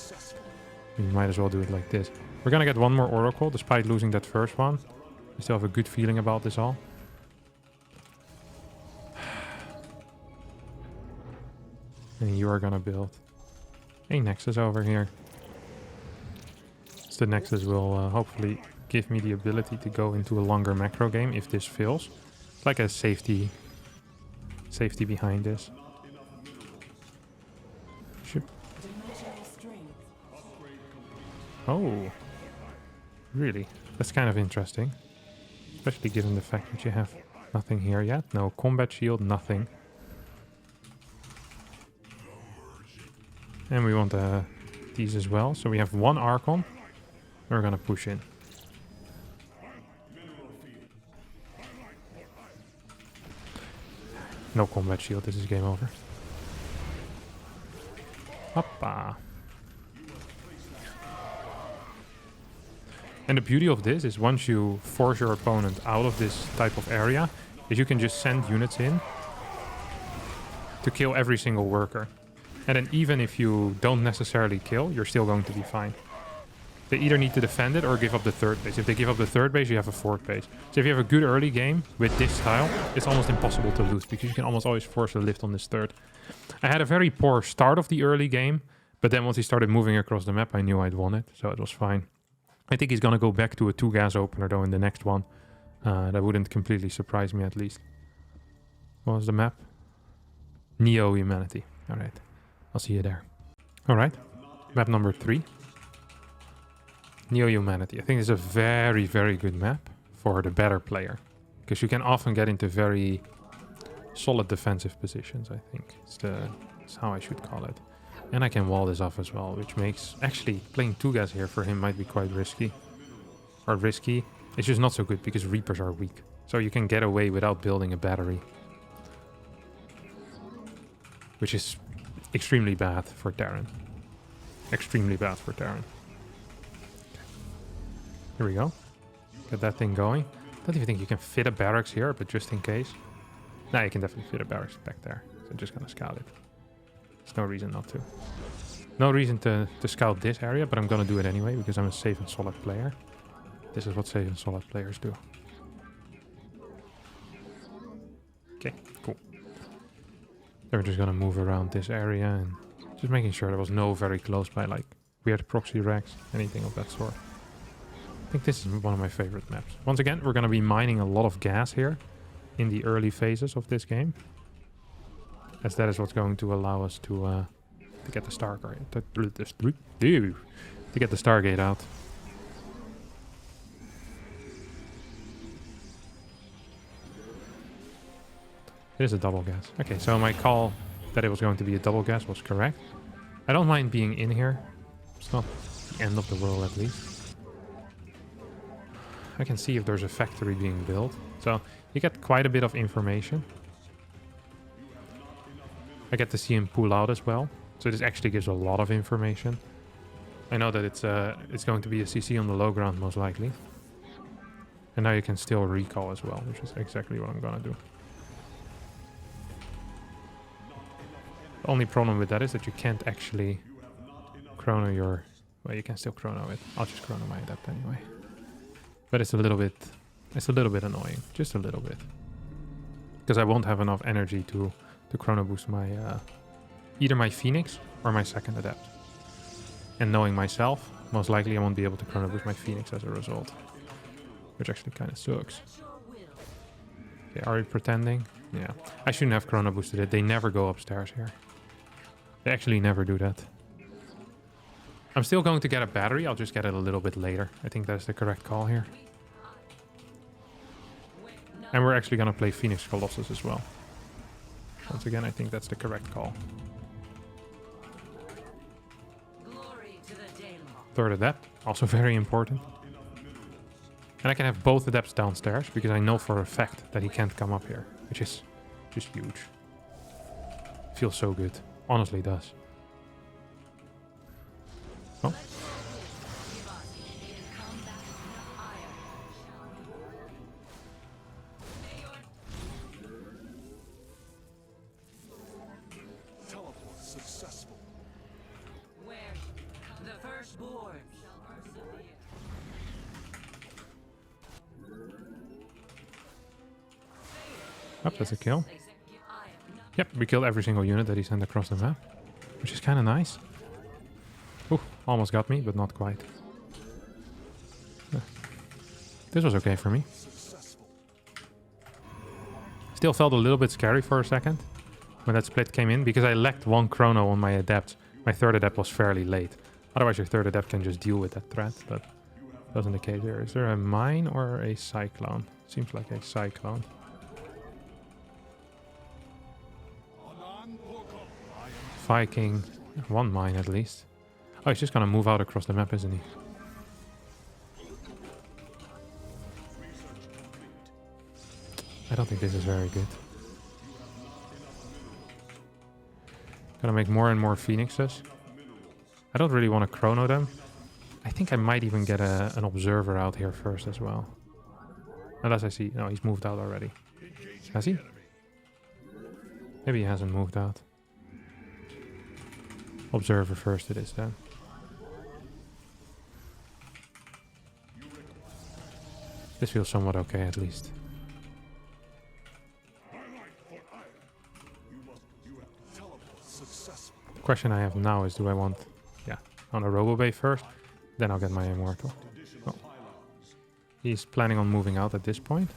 [SPEAKER 1] we might as well do it like this. We're going to get 1 more Oracle, despite losing that first one. I still have a good feeling about this all. And you are going to build a Nexus over here. So the Nexus will hopefully give me the ability to go into a longer macro game if this fails. It's like a safety behind this. Should... Oh, really? That's kind of interesting. Especially given the fact that you have nothing here yet. No combat shield, nothing. And we want these as well. So we have 1 Archon. We're gonna push in. No combat shield, this is game over. Hoppa. And the beauty of this is once you force your opponent out of this type of area, is you can just send units in to kill every single worker. And then even if you don't necessarily kill, you're still going to be fine. They either need to defend it or give up the 3rd base. If they give up the 3rd base, you have a 4th base. So if you have a good early game with this style, it's almost impossible to lose because you can almost always force a lift on this 3rd. I had a very poor start of the early game, but then once he started moving across the map, I knew I'd won it, so it was fine. I think he's going to go back to a 2 gas opener though in the next one. That wouldn't completely surprise me at least. What was the map? Neo-Humanity. Alright, I'll see you there. Alright, map number 3. Neo-Humanity. I think it's a very, very good map for the better player. Because you can often get into very solid defensive positions, I think. It's how I should call it. And I can wall this off as well, which makes... Actually, playing 2 gas here for him might be quite risky. Or risky. It's just not so good because Reapers are weak. So you can get away without building a battery. Which is extremely bad for Terran. Extremely bad for Terran. Here we go. Get that thing going. Don't even think you can fit a barracks here, but just in case. Nah, you can definitely fit a barracks back there. So I'm just gonna scout it. There's no reason not to. No reason to scout this area, but I'm gonna do it anyway because I'm a safe and solid player. This is what safe and solid players do. Okay, cool. Then we're just gonna move around this area and just making sure there was no very close by like weird proxy racks, anything of that sort. I think this is one of my favorite maps. Once again, we're going to be mining a lot of gas here in the early phases of this game. As that is what's going to allow us to get the Stargate to get the Stargate out. It is a double gas. Okay, so my call that it was going to be a double gas was correct. I don't mind being in here. It's not the end of the world at least. I can see if there's a factory being built. So you get quite a bit of information. I get to see him pull out as well. So this actually gives a lot of information. I know that it's going to be a CC on the low ground most likely. And now you can still recall as well, which is exactly what I'm gonna do. The only problem with that is that you can't actually chrono your... Well, you can still chrono it. I'll just chrono my adept anyway. But it's a little bit annoying, just a little bit, because I won't have enough energy to chrono boost my either my Phoenix or my second adept. And knowing myself, most likely I won't be able to chrono boost my Phoenix as a result, which actually kind of sucks. Okay, are we pretending? Yeah, I shouldn't have chrono boosted it. They never go upstairs here. They actually never do that. I'm still going to get a battery. I'll just get it a little bit later. I think that's the correct call here. And we're actually going to play Phoenix Colossus as well. Once again, I think that's the correct call. Third Adept, also very important. And I can have both Adepts downstairs, because I know for a fact that he can't come up here. Which is just huge. Feels so good. Honestly does. Oh. Oh, that's a kill. Yep, we killed every single unit that he sent across the map. Which is kind of nice. Ooh, almost got me, but not quite. This was okay for me. Still felt a little bit scary for a second when that split came in, because I lacked one chrono on my Adept. My third Adept was fairly late. Otherwise your third Adept can just deal with that threat, but wasn't the case here. Is there a mine or a cyclone? Seems like a cyclone. Viking, one mine at least. Oh, he's just gonna move out across the map, isn't he? I don't think this is very good. Gotta make more and more Phoenixes. I don't really want to chrono them. I think I might even get an observer out here first as well. Unless I see... No, he's moved out already. Has he? Maybe he hasn't moved out. Observer first it is then. This feels somewhat okay at least. The question I have now is, do I want... Yeah, on a Robobay first, then I'll get my Immortal. Oh. He's planning on moving out at this point.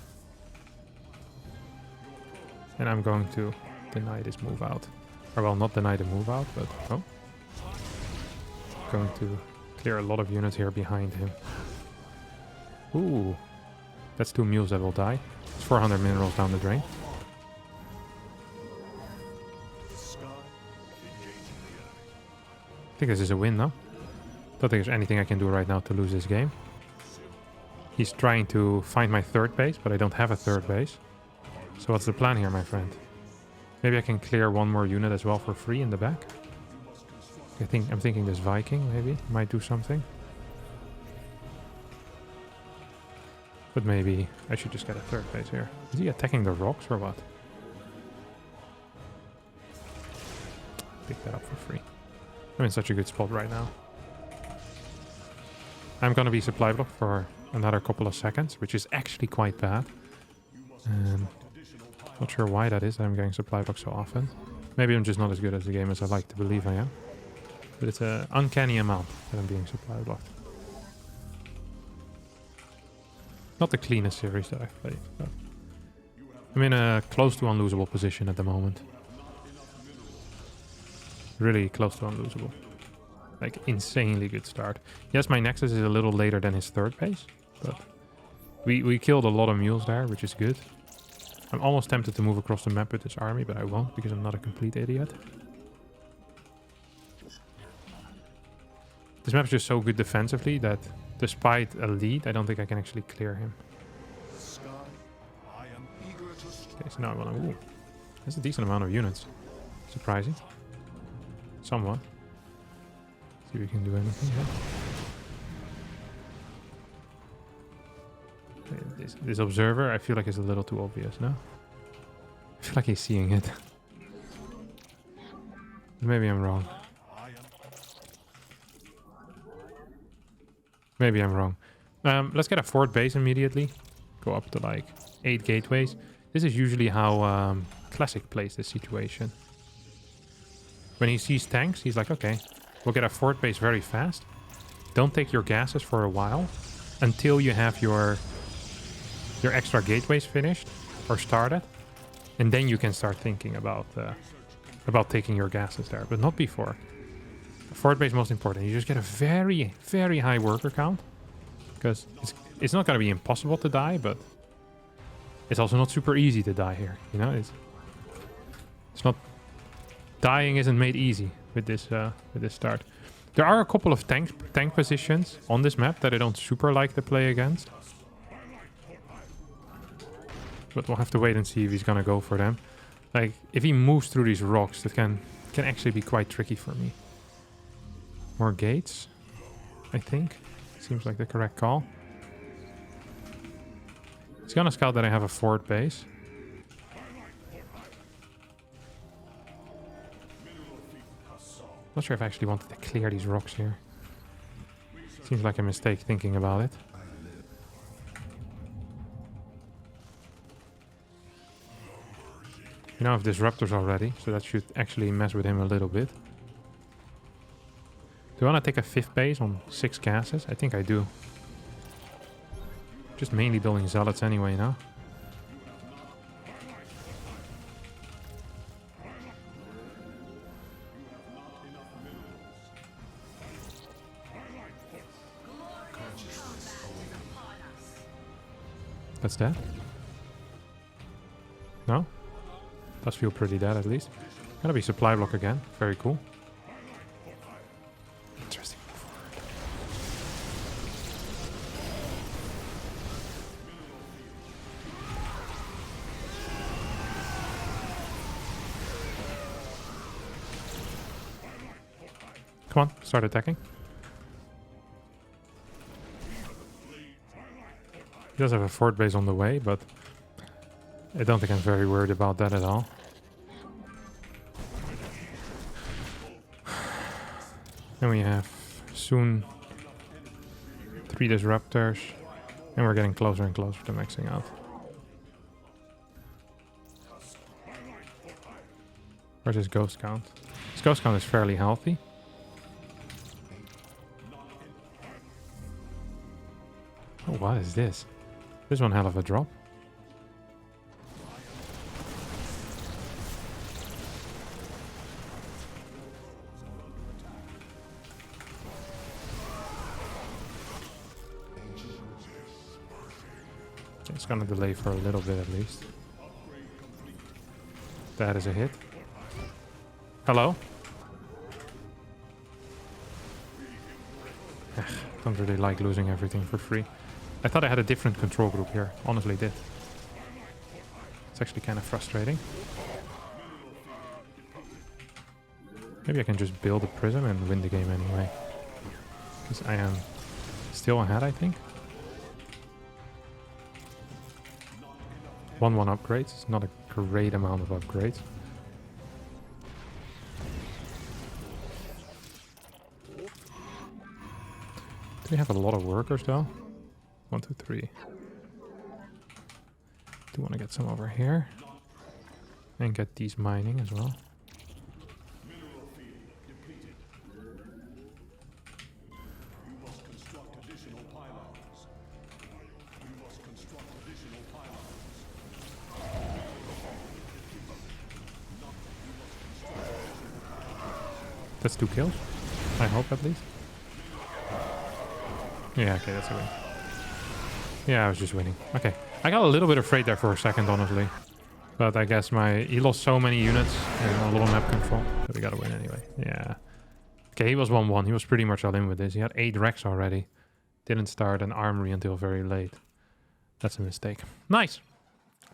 [SPEAKER 1] And I'm going to deny this move out. Or well, not deny the move out, but... Oh. Going to clear a lot of units here behind him. Ooh. That's 2 mules that will die. It's 400 minerals down the drain. I think this is a win now. Don't think there's anything I can do right now to lose this game. He's trying to find my third base, but I don't have a third base. So what's the plan here, my friend? Maybe I can clear one more unit as well for free in the back. I'm thinking this Viking maybe might do something. But maybe I should just get a third base here. Is he attacking the rocks or what? Pick that up for free. I'm in such a good spot right now. I'm gonna be supply blocked for another couple of seconds, which is actually quite bad. And not sure why that is that I'm getting supply blocked so often. Maybe I'm just not as good at the game as I like to believe I am. But it's an uncanny amount that I'm being supply blocked. Not the cleanest series that I've played, but I'm in a close to unlosable position at the moment. Really close to unlosable. Like, insanely good start. Yes, my Nexus is a little later than his third base, but we killed a lot of mules there, which is good. I'm almost tempted to move across the map with this army, but I won't because I'm not a complete idiot. This map is just so good defensively that despite a lead, I don't think I can actually clear him. Okay, so now I want to... Ooh, that's a decent amount of units. Surprising. Somewhat. See if we can do anything here. Okay, this observer, I feel like is a little too obvious, no? I feel like he's seeing it. Maybe I'm wrong. Maybe I'm wrong. Let's get a fourth base immediately. Go up to like 8 gateways. This is usually how Classic plays this situation. When he sees tanks, he's like, okay, we'll get a fourth base very fast. Don't take your gases for a while until you have your extra gateways finished or started. And then you can start thinking about taking your gases there, but not before. Fort base most important. You just get a very, very high worker count. Because it's not going to be impossible to die, but it's also not super easy to die here. You know, it's not... Dying isn't made easy with this start. There are a couple of tank positions on this map that I don't super like to play against. But we'll have to wait and see if he's gonna go for them. Like, if he moves through these rocks, that can actually be quite tricky for me. More gates, I think. Seems like the correct call. He's gonna scout that I have a fort base. Not sure if I actually wanted to clear these rocks here. Seems like a mistake thinking about it. You know, I have disruptors already, so that should actually mess with him a little bit. Do I want to take a 5th base on 6 gases? I think I do. Just mainly building zealots anyway now. That's dead? No? Does feel pretty dead at least. Gonna be supply block again. Very cool. Interesting. Come on, start attacking. He does have a fort base on the way, but I don't think I'm very worried about that at all. And we have soon 3 disruptors, and we're getting closer and closer to maxing out. Where's his ghost count? His ghost count is fairly healthy. Oh, what is this? This is one hell of a drop. It's gonna delay for a little bit at least. That is a hit. Hello? Don't really like losing everything for free. I thought I had a different control group here. Honestly did. It's actually kind of frustrating. Maybe I can just build a prism and win the game anyway. Because I am still ahead, I think. 1-1 upgrades. It's not a great amount of upgrades. Do we have a lot of workers though? 1, 2, 3. Do want to get some over here. And get these mining as well. That's 2 kills. I hope at least. Yeah, okay, that's a win. Yeah, I was just winning. Okay. I got a little bit afraid there for a second, honestly. But I guess he lost so many units and a little map control. So we gotta win anyway. Yeah. Okay, he was 1-1. He was pretty much all in with this. He had 8 wrecks already. Didn't start an armory until very late. That's a mistake. Nice.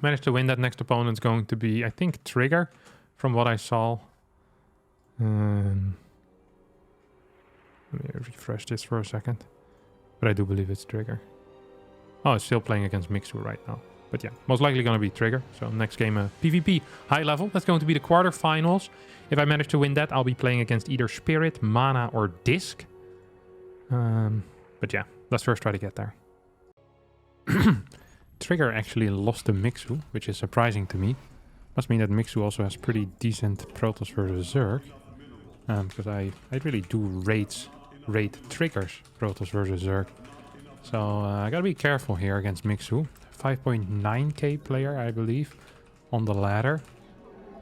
[SPEAKER 1] Managed to win. That next opponent's going to be, I think, Trigger, from what I saw. Let me refresh this for a second. But I do believe it's Trigger. Oh, it's still playing against Mixu right now. But yeah, most likely going to be Trigger. So next game, PvP high level. That's going to be the quarterfinals. If I manage to win that, I'll be playing against either Spirit, Mana, or Disc. But yeah, let's first try to get there. Trigger actually lost to Mixu, which is surprising to me. Must mean that Mixu also has pretty decent Protoss versus Zerg. Because I really do rate triggers, Protoss versus Zerg. So I gotta be careful here against Mixu. 5.9k player, I believe, on the ladder.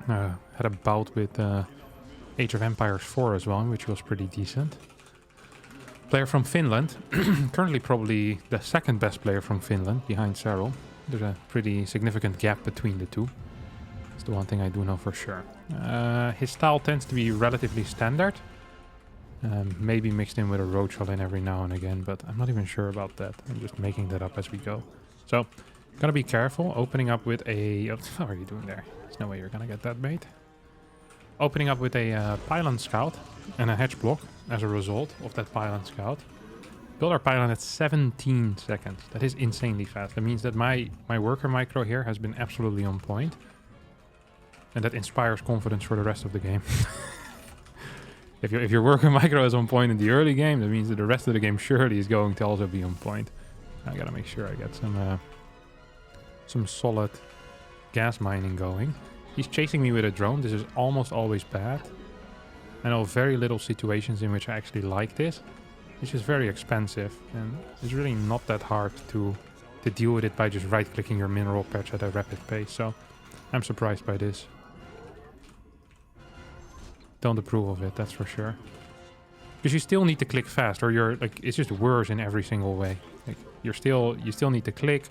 [SPEAKER 1] Had a bout with Age of Empires 4 as well, which was pretty decent. Player from Finland. Currently probably the second best player from Finland, behind Cyril. There's a pretty significant gap between the two. That's the one thing I do know for sure. His style tends to be relatively standard. Maybe mixed in with a road shot in every now and again, but I'm not even sure about that. I'm just making that up as we go. So, gotta be careful. Opening up with a... what are you doing there? There's no way you're gonna get that bait. Opening up with a pylon scout and a hedge block as a result of that pylon scout. Build our pylon at 17 seconds. That is insanely fast. That means that my worker micro here has been absolutely on point. And that inspires confidence for the rest of the game. If your worker micro is on point in the early game, that means that the rest of the game surely is going to also be on point. I gotta make sure I get some solid gas mining going. He's chasing me with a drone. This is almost always bad. I know very little situations in which I actually like this. It's just very expensive, and it's really not that hard to deal with it by just right-clicking your mineral patch at a rapid pace. So I'm surprised by this. Don't approve of it, that's for sure. Because you still need to click fast, or you're like, it's just worse in every single way. Like you still need to click.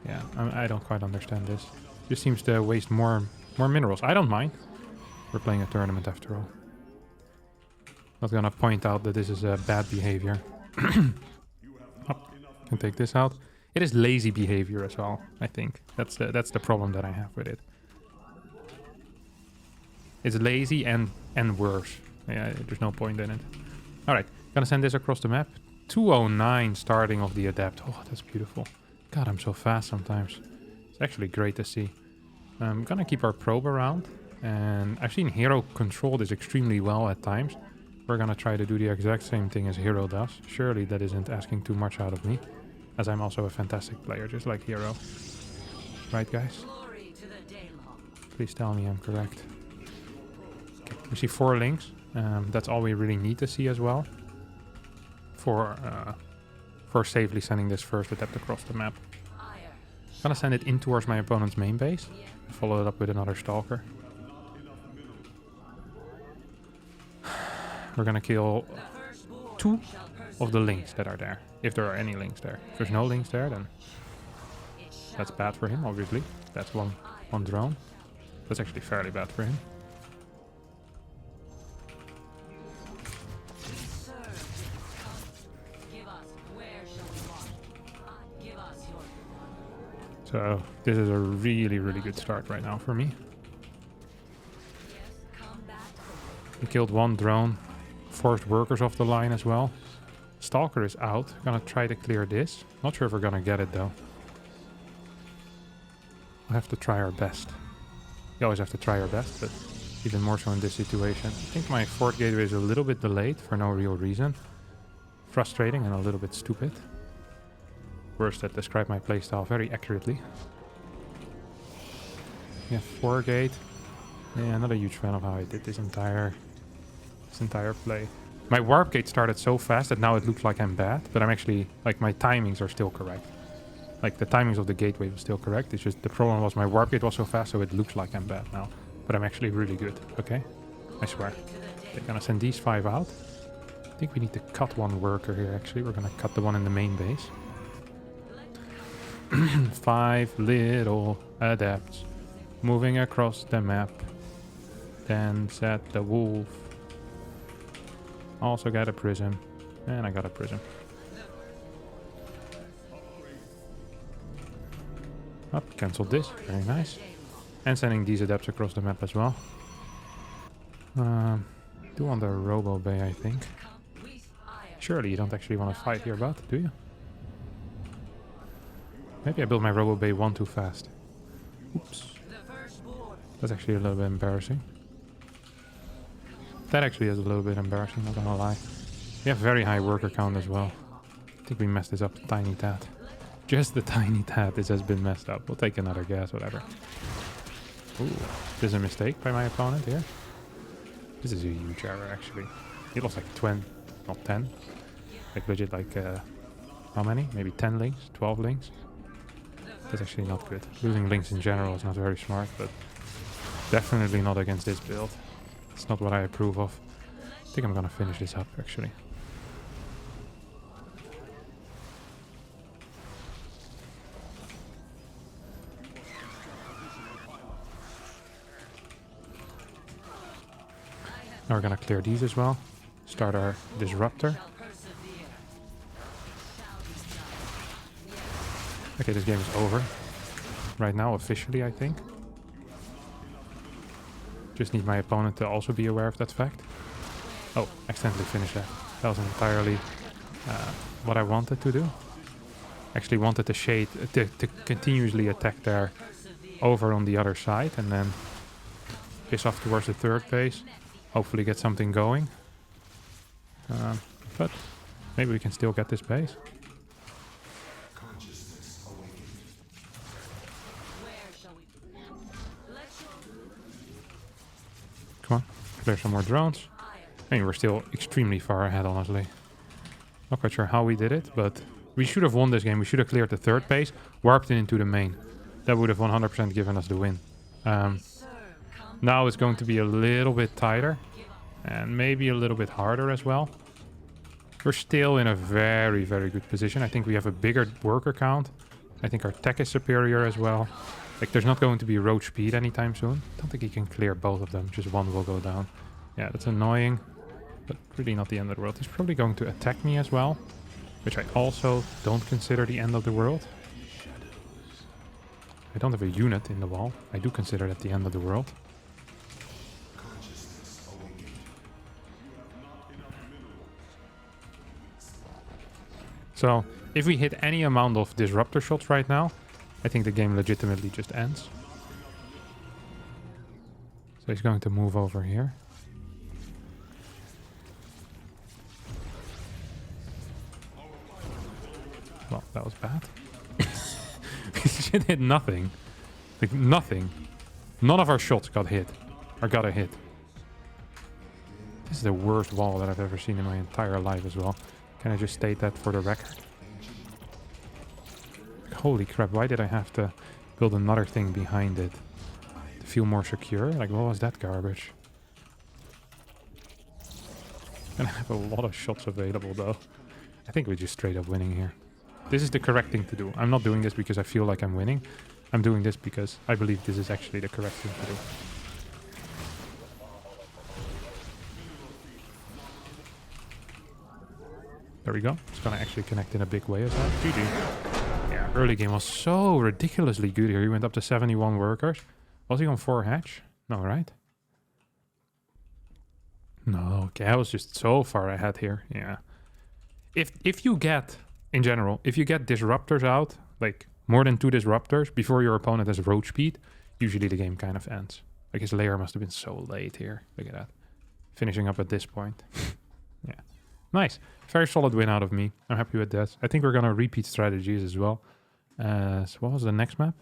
[SPEAKER 1] Yeah, I don't quite understand this. Just seems to waste more minerals. I don't mind. We're playing a tournament after all. Not gonna point out that this is bad behavior. Oh, can take this out. It is lazy behavior as well, I think. That's the problem that I have with it. It's lazy and worse. Yeah, there's no point in it. Alright, gonna send this across the map. 209 starting of the adept. Oh, that's beautiful. God, I'm so fast sometimes. It's actually great to see. I'm gonna keep our probe around. And I've seen Hero control this extremely well at times. We're gonna try to do the exact same thing as Hero does. Surely that isn't asking too much out of me, as I'm also a fantastic player, just like Hero. Right, guys? Please tell me I'm correct. Okay, we see 4 links. That's all we really need to see as well. For safely sending this first adept across the map. Gonna send it in towards my opponent's main base. Follow it up with another Stalker. We're gonna kill 2 of the links that are there. If there are any links there. If there's no links there, then that's bad for him, obviously. That's one drone. That's actually fairly bad for him. So this is a really, really good start right now for me. We killed 1 drone. Forced workers off the line as well. Stalker is out. Gonna try to clear this. Not sure if we're gonna get it though. We'll have to try our best. You always have to try our best, but even more so in this situation. I think my fort gateway is a little bit delayed for no real reason. Frustrating and a little bit stupid. Words that describe my playstyle very accurately. Yeah, 4 gate. Yeah, not a huge fan of how I did this entire play. My warp gate started so fast that now it looks like I'm bad, but I'm actually, like, my timings are still correct. Like, the timings of the gateway was still correct. It's just the problem was my warp gate was so fast, so it looks like I'm bad now. But I'm actually really good, okay? I swear. Okay, gonna send these 5 out. I think we need to cut 1 worker here, actually. We're gonna cut the one in the main base. 5 little adepts moving across the map. Then set the wolf. Also got a prism. And I got a prism. Oh, cancelled this. Very nice. And sending these adepts across the map as well. Do on the Robo Bay, I think. Surely you don't actually want to fight here, bud, do you? Maybe I built my Robo Bay 1 too fast. Oops. That's actually a little bit embarrassing. That actually is a little bit embarrassing, not gonna lie. We have very high worker count as well. I think we messed this up a tiny tad. Just the tiny tad, this has been messed up. We'll take another gas, whatever. Ooh, this is a mistake by my opponent here. This is a huge error, actually. He lost like 20, not 10. Like legit, like, how many? Maybe 10 links, 12 links. That's actually not good. Losing links in general is not very smart, but definitely not against this build. It's not what I approve of. I think I'm gonna finish this up, actually. Now we're gonna clear these as well. Start our disruptor. Okay, this game is over. Right now, officially, I think. Just need my opponent to also be aware of that fact. Oh, accidentally finished that. That wasn't entirely what I wanted to do. Actually wanted the shade to continuously attack there over on the other side and then piss off towards the third base. Hopefully get something going. But maybe we can still get this base. Come on, clear some more drones. I mean, we're still extremely far ahead, honestly. Not quite sure how we did it, but we should have won this game. We should have cleared the third base, warped it into the main. That would have 100% given us the win. Now it's going to be a little bit tighter and maybe a little bit harder as well. We're still in a very, very good position. I think we have a bigger worker count. I think our tech is superior as well. Like, there's not going to be road speed anytime soon. I don't think he can clear both of them. Just one will go down. Yeah, that's annoying, but really not the end of the world. He's probably going to attack me as well, which I also don't consider the end of the world. I don't have a unit in the wall. I do consider that the end of the world. So, if we hit any amount of disruptor shots right now, I think the game legitimately just ends. So he's going to move over here. Well, that was bad. Shit hit nothing. Like, nothing. None of our shots got hit. Or got a hit. This is the worst wall that I've ever seen in my entire life as well. Can I just state that for the record? Holy crap, why did I have to build another thing behind it? To feel more secure? Like, what was that garbage? And I have a lot of shots available though. I think we're just straight up winning here. This is the correct thing to do. I'm not doing this because I feel like I'm winning. I'm doing this because I believe this is actually the correct thing to do. There we go. It's gonna actually connect in a big way as well. GG. Yeah, early game was so ridiculously good here. He went up to 71 workers. Was he on 4 hatch? No, right? No, okay, I was just so far ahead here. Yeah. If you get, in general, if you get disruptors out, like more than 2 disruptors before your opponent has road speed, usually the game kind of ends. Like, his layer must have been so late here. Look at that. Finishing up at this point. Yeah. Nice. Very solid win out of me. I'm happy with that. I think we're going to repeat strategies as well. So what was the next map?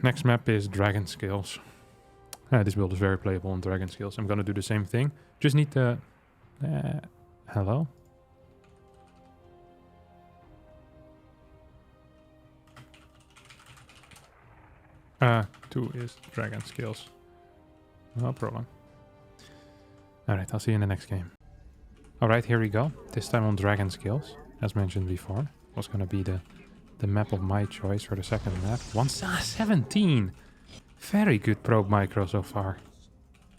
[SPEAKER 1] Next map is Dragon Skills. This build is very playable on Dragon Skills. I'm going to do the same thing. Just need to... hello? Two is Dragon Skills. No problem. Alright, I'll see you in the next game. Alright, here we go. This time on Dragon Skills. As mentioned before. Was going to be the map of my choice for the second map. 117! Very good probe micro so far.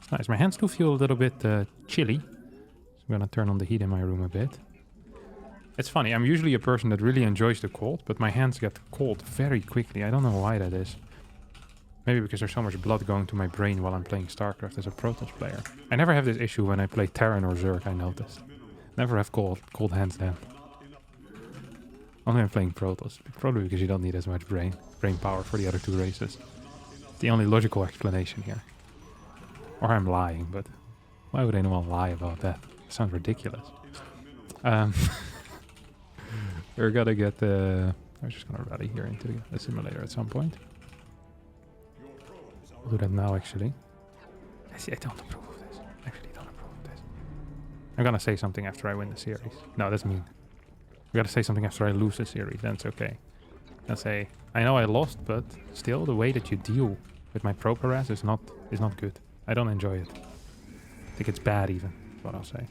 [SPEAKER 1] It's nice. My hands do feel a little bit chilly. So I'm going to turn on the heat in my room a bit. It's funny, I'm usually a person that really enjoys the cold, but my hands get cold very quickly. I don't know why that is. Maybe because there's so much blood going to my brain while I'm playing StarCraft as a Protoss player. I never have this issue when I play Terran or Zerg, I noticed. Never have cold hands then. Only when I'm playing Protoss. Probably because you don't need as much brain power for the other 2 races. It's the only logical explanation here. Or I'm lying, but why would anyone lie about that? It sounds ridiculous. We're gonna get the... I'm just gonna rally here into the simulator at some point. I'll do that now, actually. I don't approve of this. I actually don't approve of this. I'm gonna say something after I win the series. No, that's mean. We gotta say something after I lose the series, then it's okay. I'll say, I know I lost, but still, the way that you deal with my pro press is not good. I don't enjoy it. I think it's bad even, is what I'll say.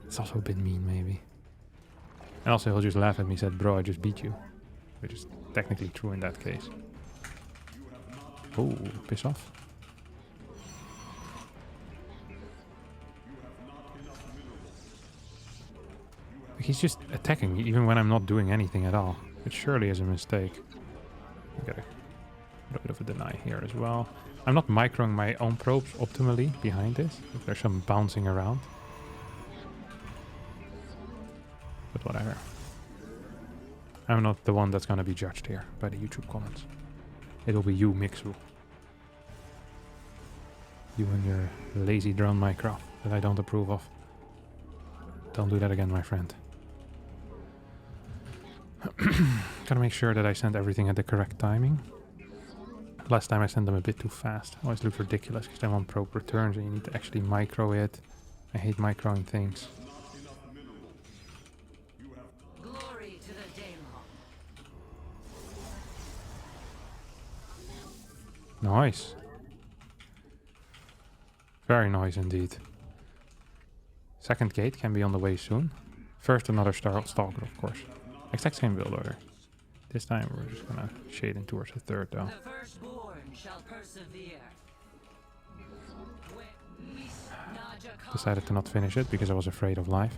[SPEAKER 1] It's also a bit mean maybe. And also he'll just laugh at me and said, bro, I just beat you. Which is technically true in that case. Oh, piss off. He's just attacking me even when I'm not doing anything at all. It surely is a mistake. I got a little bit of a deny here as well. I'm not microing my own probes optimally behind this. There's some bouncing around. But whatever. I'm not the one that's gonna be judged here by the YouTube comments. It'll be you, Mixu. You and your lazy drone micro that I don't approve of. Don't do that again, my friend. Gotta make sure that I send everything at the correct timing. Last time I sent them a bit too fast. Always looks ridiculous because they want probe returns and you need to actually micro it. I hate microing things.
[SPEAKER 2] Glory to the Daemon.
[SPEAKER 1] Nice. Very nice indeed. Second gate can be on the way soon. First another stalker, of course. Exact same build order. This time we're just gonna shade in towards the third though.
[SPEAKER 2] The firstborn shall persevere.
[SPEAKER 1] Decided to not finish it because I was afraid of life.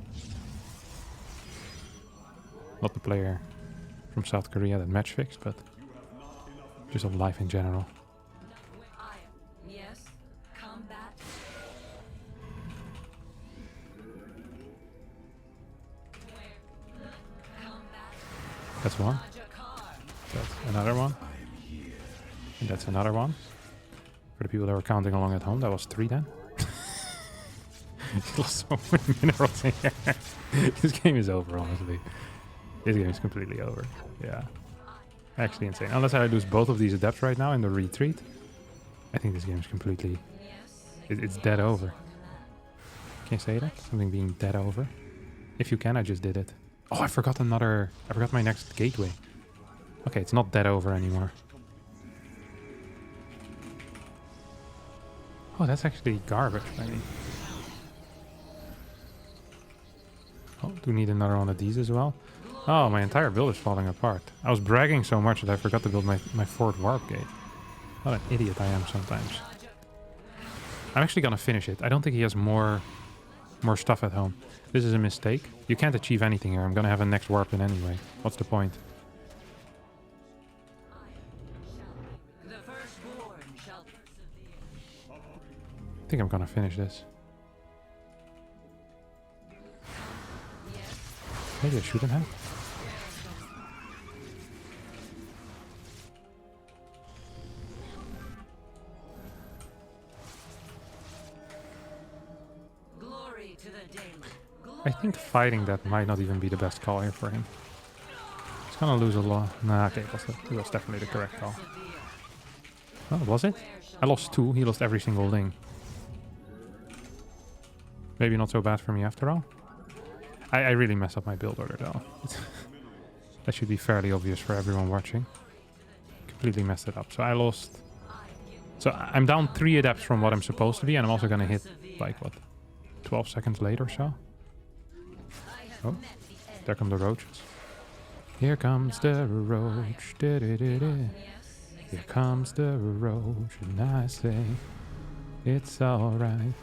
[SPEAKER 1] Not the player from South Korea that match fixed, but just of life in general.
[SPEAKER 2] Yes, combat.
[SPEAKER 1] That's one. That's another one. And that's another one. For the people that were counting along at home, that was 3 then. Lost so many minerals in here. This game is over, honestly. This game is completely over. Yeah. Actually insane. Unless I lose both of these adepts right now in the retreat, I think this game is completely... It's dead over. Can you say that? Something being dead over? If you can, I just did it. Oh, I forgot my next gateway. Okay, it's not dead over anymore. Oh, that's actually garbage by me. Oh, do we need another one of these as well? Oh, my entire build is falling apart. I was bragging so much that I forgot to build my fourth warp gate. What an idiot I am sometimes. I'm actually gonna finish it. I don't think he has more stuff at home. This is a mistake. You can't achieve anything here. I'm gonna have a next warp in anyway. What's the point? I think I'm gonna finish this. Maybe I shouldn't have.
[SPEAKER 2] Glory to the Daemon.
[SPEAKER 1] I think fighting that might not even be the best call here for him. He's gonna lose a lot. Nah, okay, it was definitely the correct call. Oh, was it? I lost 2, he lost every single link. Maybe not so bad for me after all. I really messed up my build order though. That should be fairly obvious for everyone watching. Completely messed it up. So I lost... So I'm down 3 adepts from what I'm supposed to be, and I'm also gonna hit, like, what, 12 seconds later or so? Oh, there come the roaches. Here comes the roach. Da -da -da -da. Here comes the roach, and I say, it's alright.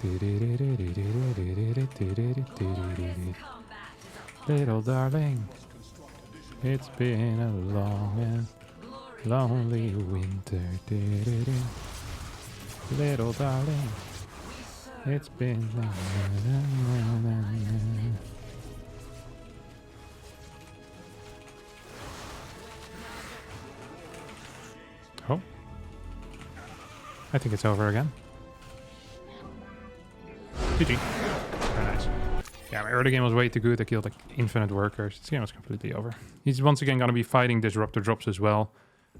[SPEAKER 1] Little darling, it's been a long and lonely winter. Little darling, it's been... Oh. I think it's over again. GG. Very nice. Yeah, my early game was way too good. I killed like infinite workers. This game was completely over. He's once again going to be fighting disruptor drops as well.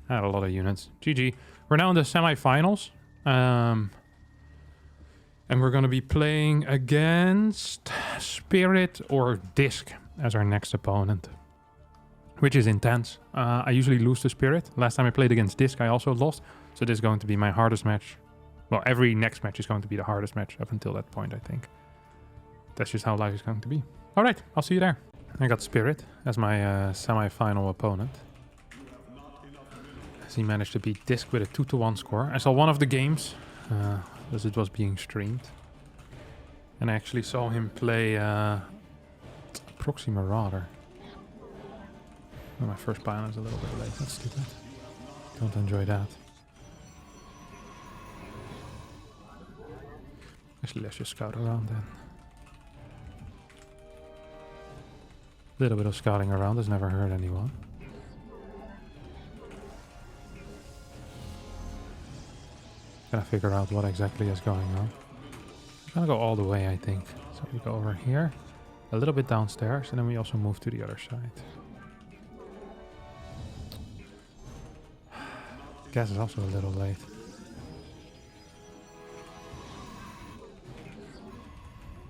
[SPEAKER 1] I had a lot of units. GG. We're now in the semi-finals. And we're going to be playing against Spirit or Disc as our next opponent. which is intense. I usually lose to Spirit. Last time I played against Disc, I also lost. So this is going to be my hardest match. Well, every next match is going to be the hardest match up until that point, I think. That's just how life is going to be. All right, I'll see you there. I got Spirit as my semi-final opponent. As he managed to beat Disc with a 2-1 score. I saw one of the games, as it was being streamed. And I actually saw him play Proxy Marauder. Oh, my first pylon is a little bit late. That's stupid. Don't enjoy that. Actually, let's just scout around then. A little bit of scouting around has never hurt anyone. Gotta figure out what exactly is going on. I'm gonna go all the way, I think. So we go over here, a little bit downstairs, and then we also move to the other side. Gas is also a little late.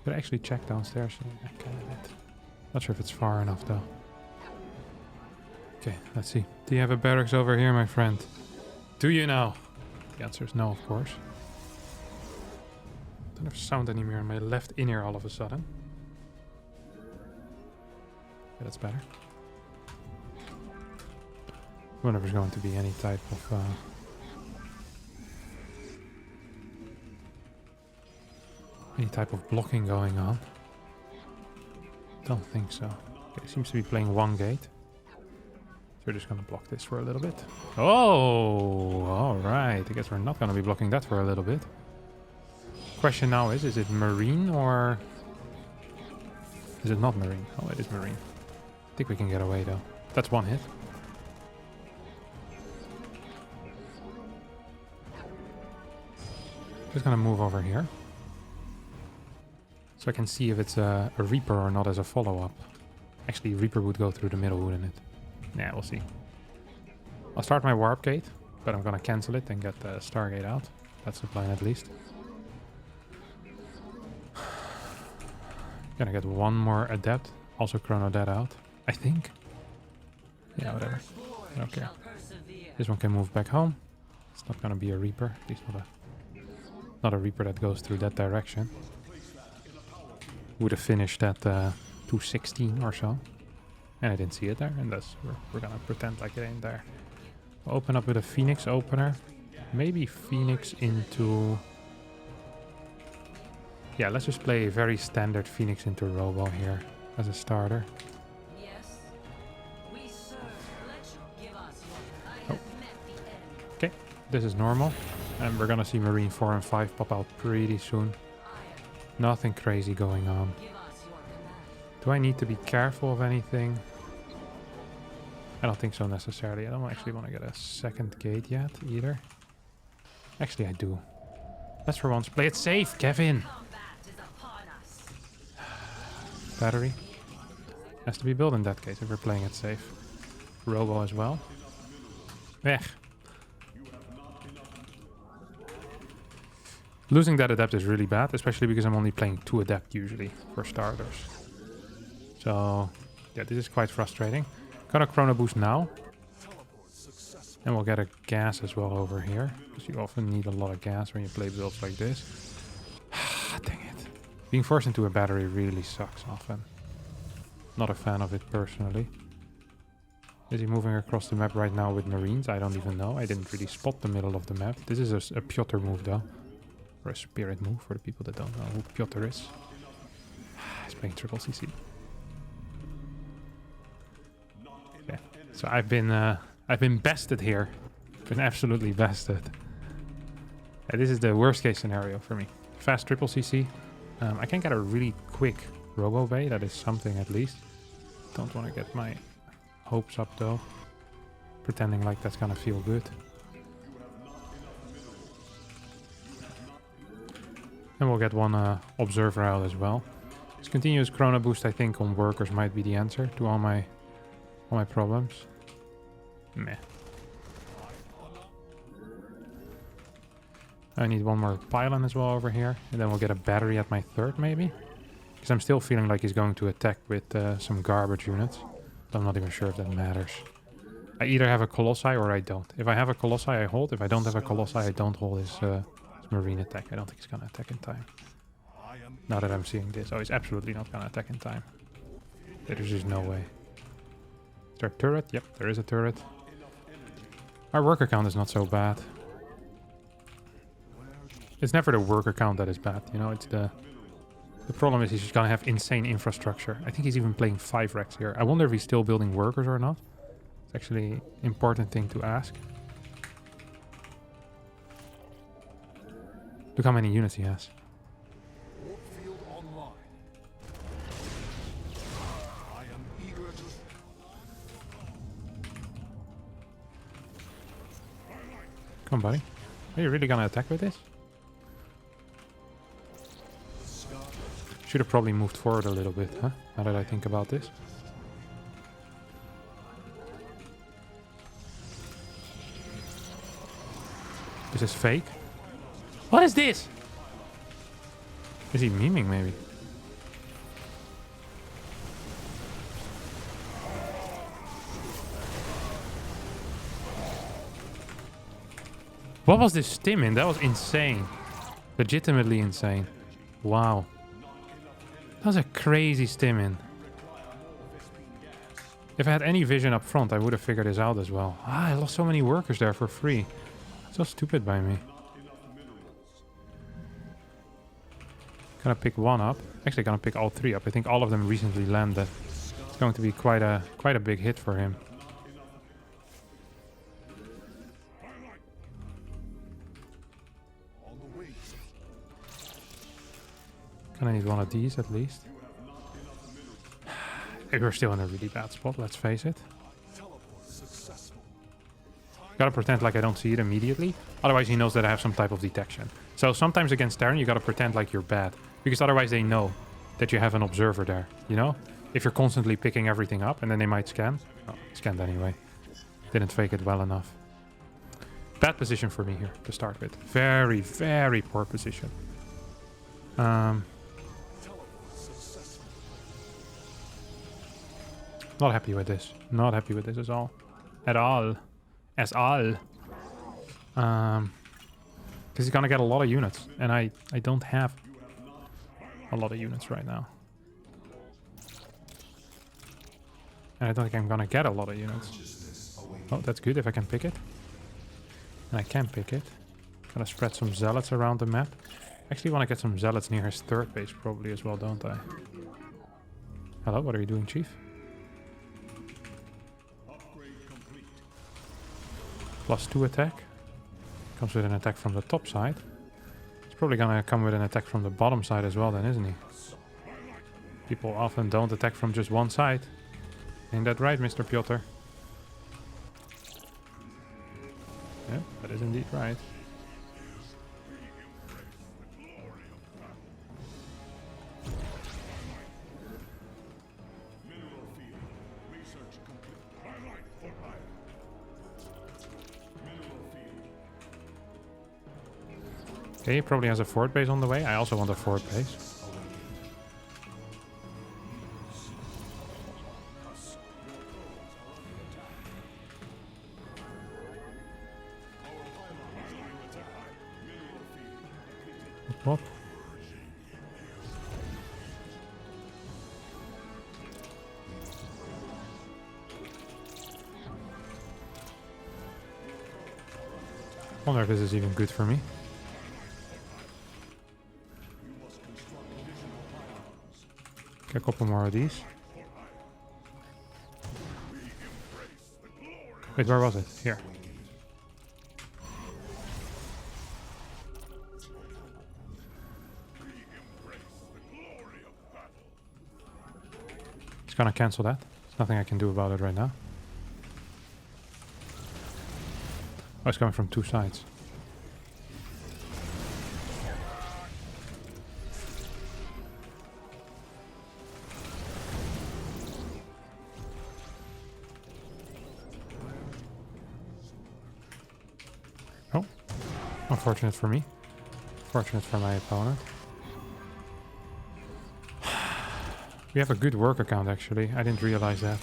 [SPEAKER 1] Could I actually check downstairs? I kind of did. Not sure if it's far enough though. Okay, let's see. Do you have a barracks over here, my friend? Do you now? The answer is no, of course. Don't have sound anymore in my left in ear all of a sudden. Yeah, that's better. I wonder if there's going to be any type of blocking going on. Don't think so. Okay, seems to be playing one gate. So we're just gonna block this for a little bit. Oh, alright. I guess we're not gonna be blocking that for a little bit. Question now is it Marine or is it not Marine? Oh, it is Marine. I think we can get away though. That's one hit. Just gonna move over here. So I can see if it's a Reaper or not as a follow-up. Actually, Reaper would go through the middle, wouldn't it? Yeah, we'll see. I'll start my Warp Gate, but I'm gonna cancel it and get the Stargate out. That's the plan at least. Gonna get one more Adept. Also Chrono that out, I think. Yeah, whatever. I don't care. This one can move back home. It's not gonna be a Reaper. At least not a Reaper that goes through that direction. Would have finished at 216 or so. And I didn't see it there, and thus we're gonna pretend like it ain't there. We'll open up with a Phoenix opener. Maybe Phoenix into... Yeah, let's just play a very standard Phoenix into Robo here as a starter.
[SPEAKER 2] Yes, we serve. Let you give us what I have met the end.
[SPEAKER 1] Okay, this is normal. And we're gonna see Marine 4 and 5 pop out pretty soon. Nothing crazy going on.
[SPEAKER 2] Give us your command.
[SPEAKER 1] Do I need to be careful of anything? I don't think so necessarily. I don't actually want to get a second gate yet either. Actually, I do. Let's for once play it safe, Kevin.
[SPEAKER 2] Combat is upon us.
[SPEAKER 1] Battery. Has to be built in that case if we're playing it safe. Robo as well. Weg. Losing that Adept is really bad, especially because I'm only playing 2 Adept usually for starters. So, yeah, this is quite frustrating. Got a Chrono Boost now. And we'll get a gas as well over here, because you often need a lot of gas when you play builds like this. Dang it. Being forced into a battery really sucks often. Not a fan of it personally. Is he moving across the map right now with Marines? I don't even know. I didn't really spot the middle of the map. This is a Piotr move though. Or a Spirit move for the people that don't know who Piotr is. He's playing triple CC. Yeah. So I've been bested here. Been absolutely bested. Yeah, this is the worst case scenario for me. Fast triple CC. I can get a really quick Robo Bay. That is something at least. Don't want to get my hopes up though. Pretending like that's gonna feel good. And we'll get one Observer out as well. This continuous Chrono Boost, I think, on workers might be the answer to all my problems. Meh. I need one more pylon as well over here. And then we'll get a battery at my third, maybe. Because I'm still feeling like he's going to attack with some garbage units. I'm not even sure if that matters. I either have a Colossi or I don't. If I have a Colossi, I hold. If I don't have a Colossi, I don't hold his Marine attack. I don't think he's gonna attack in time. Now that I'm seeing this. Oh, he's absolutely not gonna attack in time. There's just no way. Is there a turret? Yep, there is a turret. Our worker count is not so bad. It's never the worker count that is bad, you know, it's the problem is he's just gonna have insane infrastructure. I think he's even playing 5 racks here. I wonder if he's still building workers or not. It's actually an important thing to ask. Look how many units he has. Come on, buddy. Are you really gonna attack with this? Should have probably moved forward a little bit, huh? Now that I think about this. This is fake. What is this? Is he memeing maybe? What was this stim in? That was insane. Legitimately insane. Wow. That was a crazy stim in. If I had any vision up front, I would have figured this out as well. Ah, I lost so many workers there for free. So stupid by me. Gonna pick one up. Actually gonna pick all 3 up. I think all of them recently landed. It's going to be quite a big hit for him. Gonna need one of these at least. We're still in a really bad spot, let's face it. Gotta pretend like I don't see it immediately. Otherwise he knows that I have some type of detection. So sometimes against Terran you gotta pretend like you're bad. Because otherwise they know that you have an observer there, you know? If you're constantly picking everything up and then they might scan. Oh, scanned anyway. Didn't fake it well enough. Bad position for me here to start with. Very, very poor position. Not happy with this. Not happy with this at all. At all. As all. Because he's gonna get a lot of units. And I don't have a lot of units right now. And I don't think I'm gonna get a lot of units. Oh, that's good if I can pick it. And I can pick it. Gotta spread some zealots around the map. Actually want to get some zealots near his 3rd base probably as well, don't I? Hello, what are you doing, Chief? +2 attack. Comes with an attack from the top side. He's probably gonna come with an attack from the bottom side as well then, isn't he? People often don't attack from just one side. Ain't that right, Mr. Piotr? Yeah, that is indeed right. Okay, he probably has a fort base on the way. I also want a fort base. What? I wonder if this is even good for me. Get a couple more of these. Wait, where was it? Here. It's gonna cancel that. There's nothing I can do about it right now. Oh, it's coming from 2 sides. Oh, unfortunate for me. Fortunate for my opponent. We have a good worker count actually. I didn't realize that.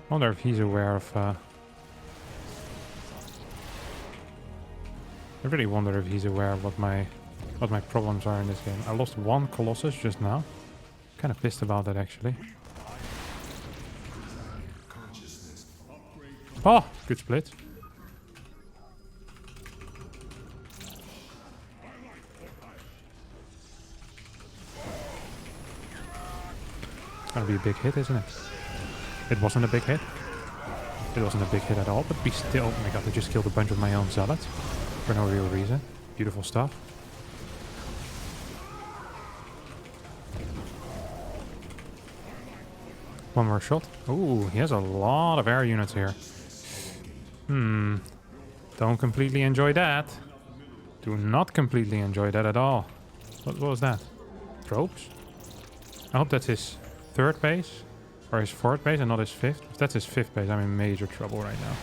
[SPEAKER 1] wonder if he's aware of... I really wonder if he's aware of what my problems are in this game. I lost one Colossus just now. Kind of pissed about that, actually. Oh, good split. It's gonna be a big hit, isn't it? It wasn't a big hit. It wasn't a big hit at all, but we still... Oh my god, I just killed a bunch of my own zealots. For no real reason. Beautiful stuff. One more shot. Ooh, he has a lot of air units here. Don't completely enjoy that. Do not completely enjoy that at all. What was that? Tropes? I hope that's his third base. Or his fourth base and not his fifth. If that's his fifth base, I'm in major trouble right now.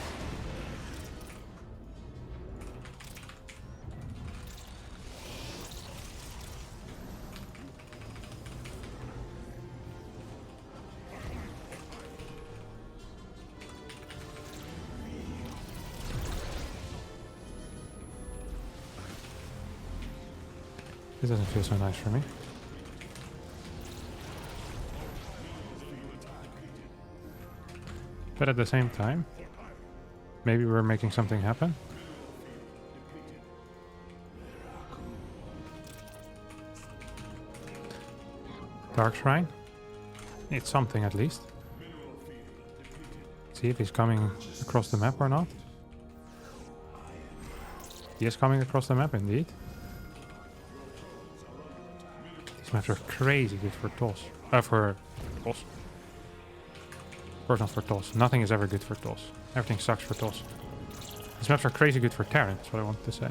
[SPEAKER 1] This doesn't feel so nice for me. But at the same time, maybe we're making something happen. Dark Shrine. It's something at least. See if he's coming across the map or not. He is coming across the map indeed. These maps are crazy good for toss. For toss. Of course not for toss. Nothing is ever good for toss. Everything sucks for toss. These maps are crazy good for Terran, that's what I wanted to say.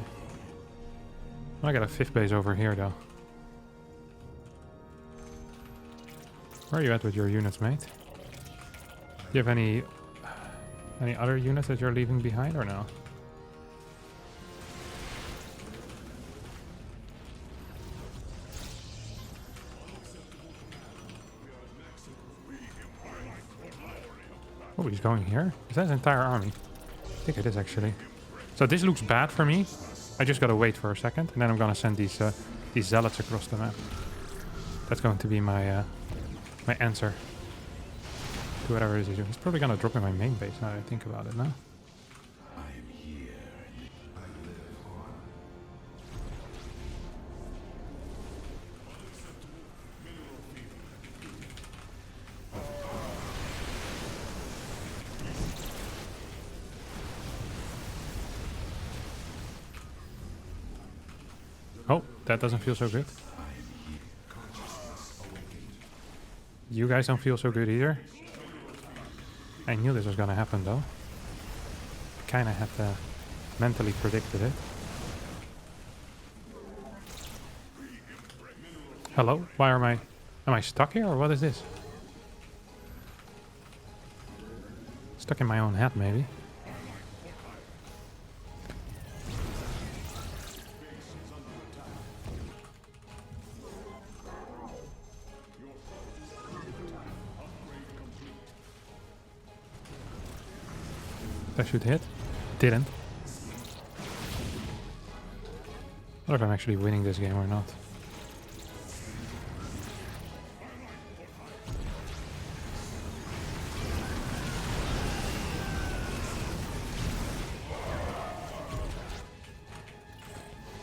[SPEAKER 1] I got a fifth base over here though. Where are you at with your units, mate? Do you have any other units that you're leaving behind or no? Oh, he's going here? Is that his entire army? I think it is actually. So this looks bad for me. I just gotta wait for a second, and then I'm gonna send these zealots across the map. That's going to be my my answer to whatever it is he's doing. He's probably gonna drop in my main base now that I think about it, no? Oh, that doesn't feel so good. You guys don't feel so good either. I knew this was gonna happen though. Kinda had mentally predicted it. Hello? Why am I stuck here or what is this? Stuck in my own head maybe. That should hit. Didn't. I wonder if I'm actually winning this game or not.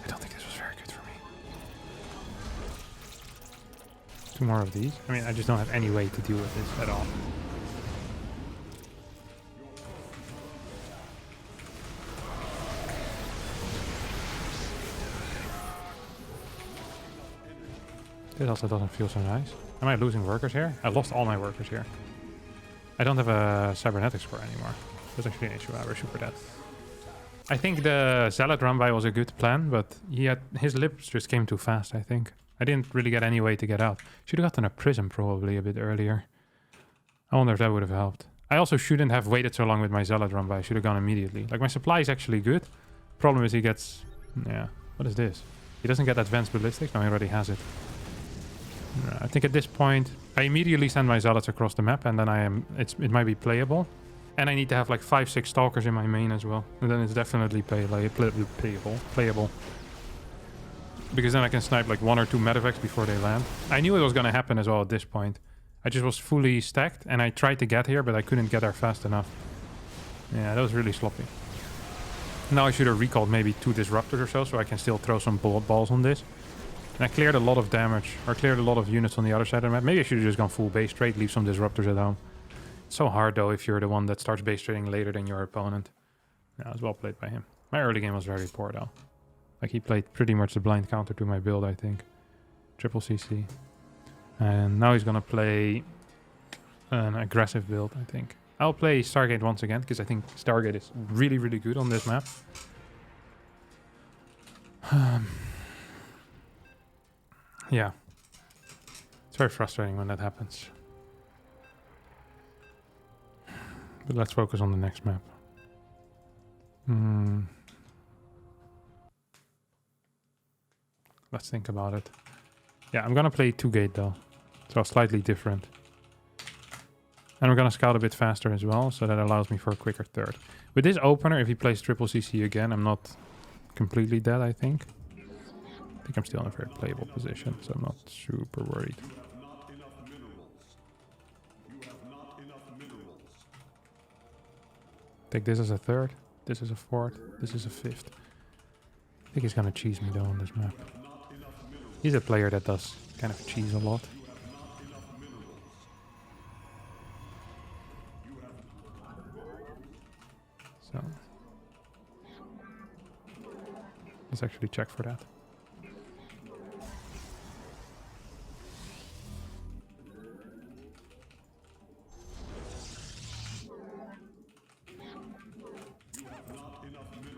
[SPEAKER 1] I don't think this was very good for me. Two more of these. I mean, I just don't have any way to deal with this at all. This also doesn't feel so nice. Am I losing workers here? I lost all my workers here. I don't have a cybernetics core anymore. That's actually an issue. We're super dead. I think the Zealot run-by was a good plan, but his lips just came too fast, I think. I didn't really get any way to get out. Should have gotten a prism probably a bit earlier. I wonder if that would have helped. I also shouldn't have waited so long with my Zealot run-by. I should have gone immediately. Like, my supply is actually good. Problem is he gets... Yeah. What is this? He doesn't get advanced ballistics? No, he already has it. I think at this point, I immediately send my zealots across the map, and then it might be playable. And I need to have like 5-6 stalkers in my main as well. And then it's definitely playable. Because then I can snipe like 1 or 2 medevacs before they land. I knew it was going to happen as well at this point. I just was fully stacked and I tried to get here, but I couldn't get there fast enough. Yeah, that was really sloppy. Now I should have recalled maybe 2 disruptors or so I can still throw some balls on this. And I cleared a lot of damage, or cleared a lot of units on the other side of the map. Maybe I should have just gone full base trade, leave some disruptors at home. It's so hard though if you're the one that starts base trading later than your opponent. Yeah, it was well played by him. My early game was very poor though. Like he played pretty much the blind counter to my build, I think. Triple CC. And now he's gonna play an aggressive build, I think. I'll play Stargate once again, because I think Stargate is really, really good on this map. Yeah. It's very frustrating when that happens. But let's focus on the next map. Let's think about it. Yeah, I'm gonna play 2-gate though. So slightly different. And we're gonna scout a bit faster as well, so that allows me for a quicker third. With this opener, if he plays triple CC again, I'm not completely dead, I think. I think I'm still in a very playable position, so I'm not super worried. Take this as a third, this is a fourth, this is a fifth. I think he's gonna cheese me though on this map. He's a player that does kind of cheese a lot. So let's actually check for that.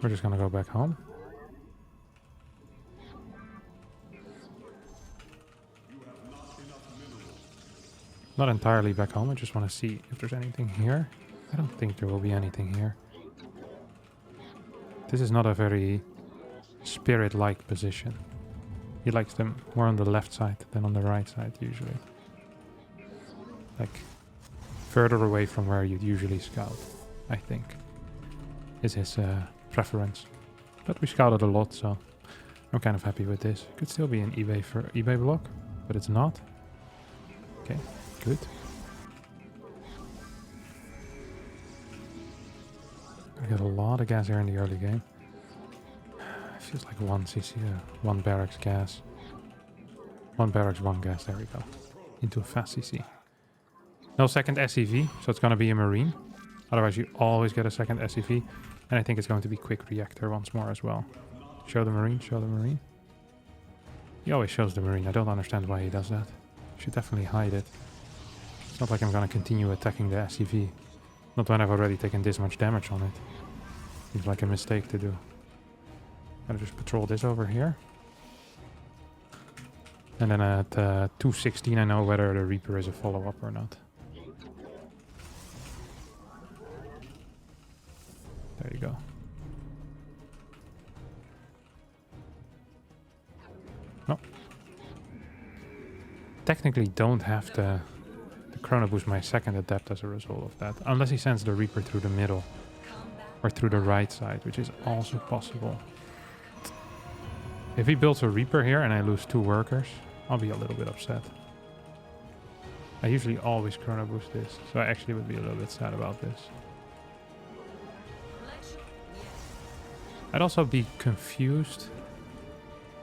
[SPEAKER 1] We're just gonna go back home. Not entirely back home, I just want to see if there's anything here. I don't think there will be anything here. This is not a very spirit-like position. He likes them more on the left side than on the right side usually. Like further away from where you'd usually scout, I think, is his preference. But we scouted a lot, so I'm kind of happy with this. Could still be an eBay block, but it's not. Okay, good. I got a lot of gas here in the early game. It feels like 1 CC, 1 barracks gas. 1 barracks, 1 gas, there we go. Into a fast CC. No second SCV, so it's gonna be a marine. Otherwise you always get a second SCV. And I think it's going to be quick reactor once more as well. Show the marine, show the marine. He always shows the marine, I don't understand why he does that. Should definitely hide it. It's not like I'm gonna continue attacking the SCV. Not when I've already taken this much damage on it. Seems like a mistake to do. Gotta just patrol this over here. And then at 216 I know whether the Reaper is a follow-up or not. There you go. No. Technically don't have to chrono boost my second adept as a result of that. Unless he sends the Reaper through the middle. Or through the right side, which is also possible. If he builds a Reaper here and I lose 2 workers, I'll be a little bit upset. I usually always chrono boost this, so I actually would be a little bit sad about this. I'd also be confused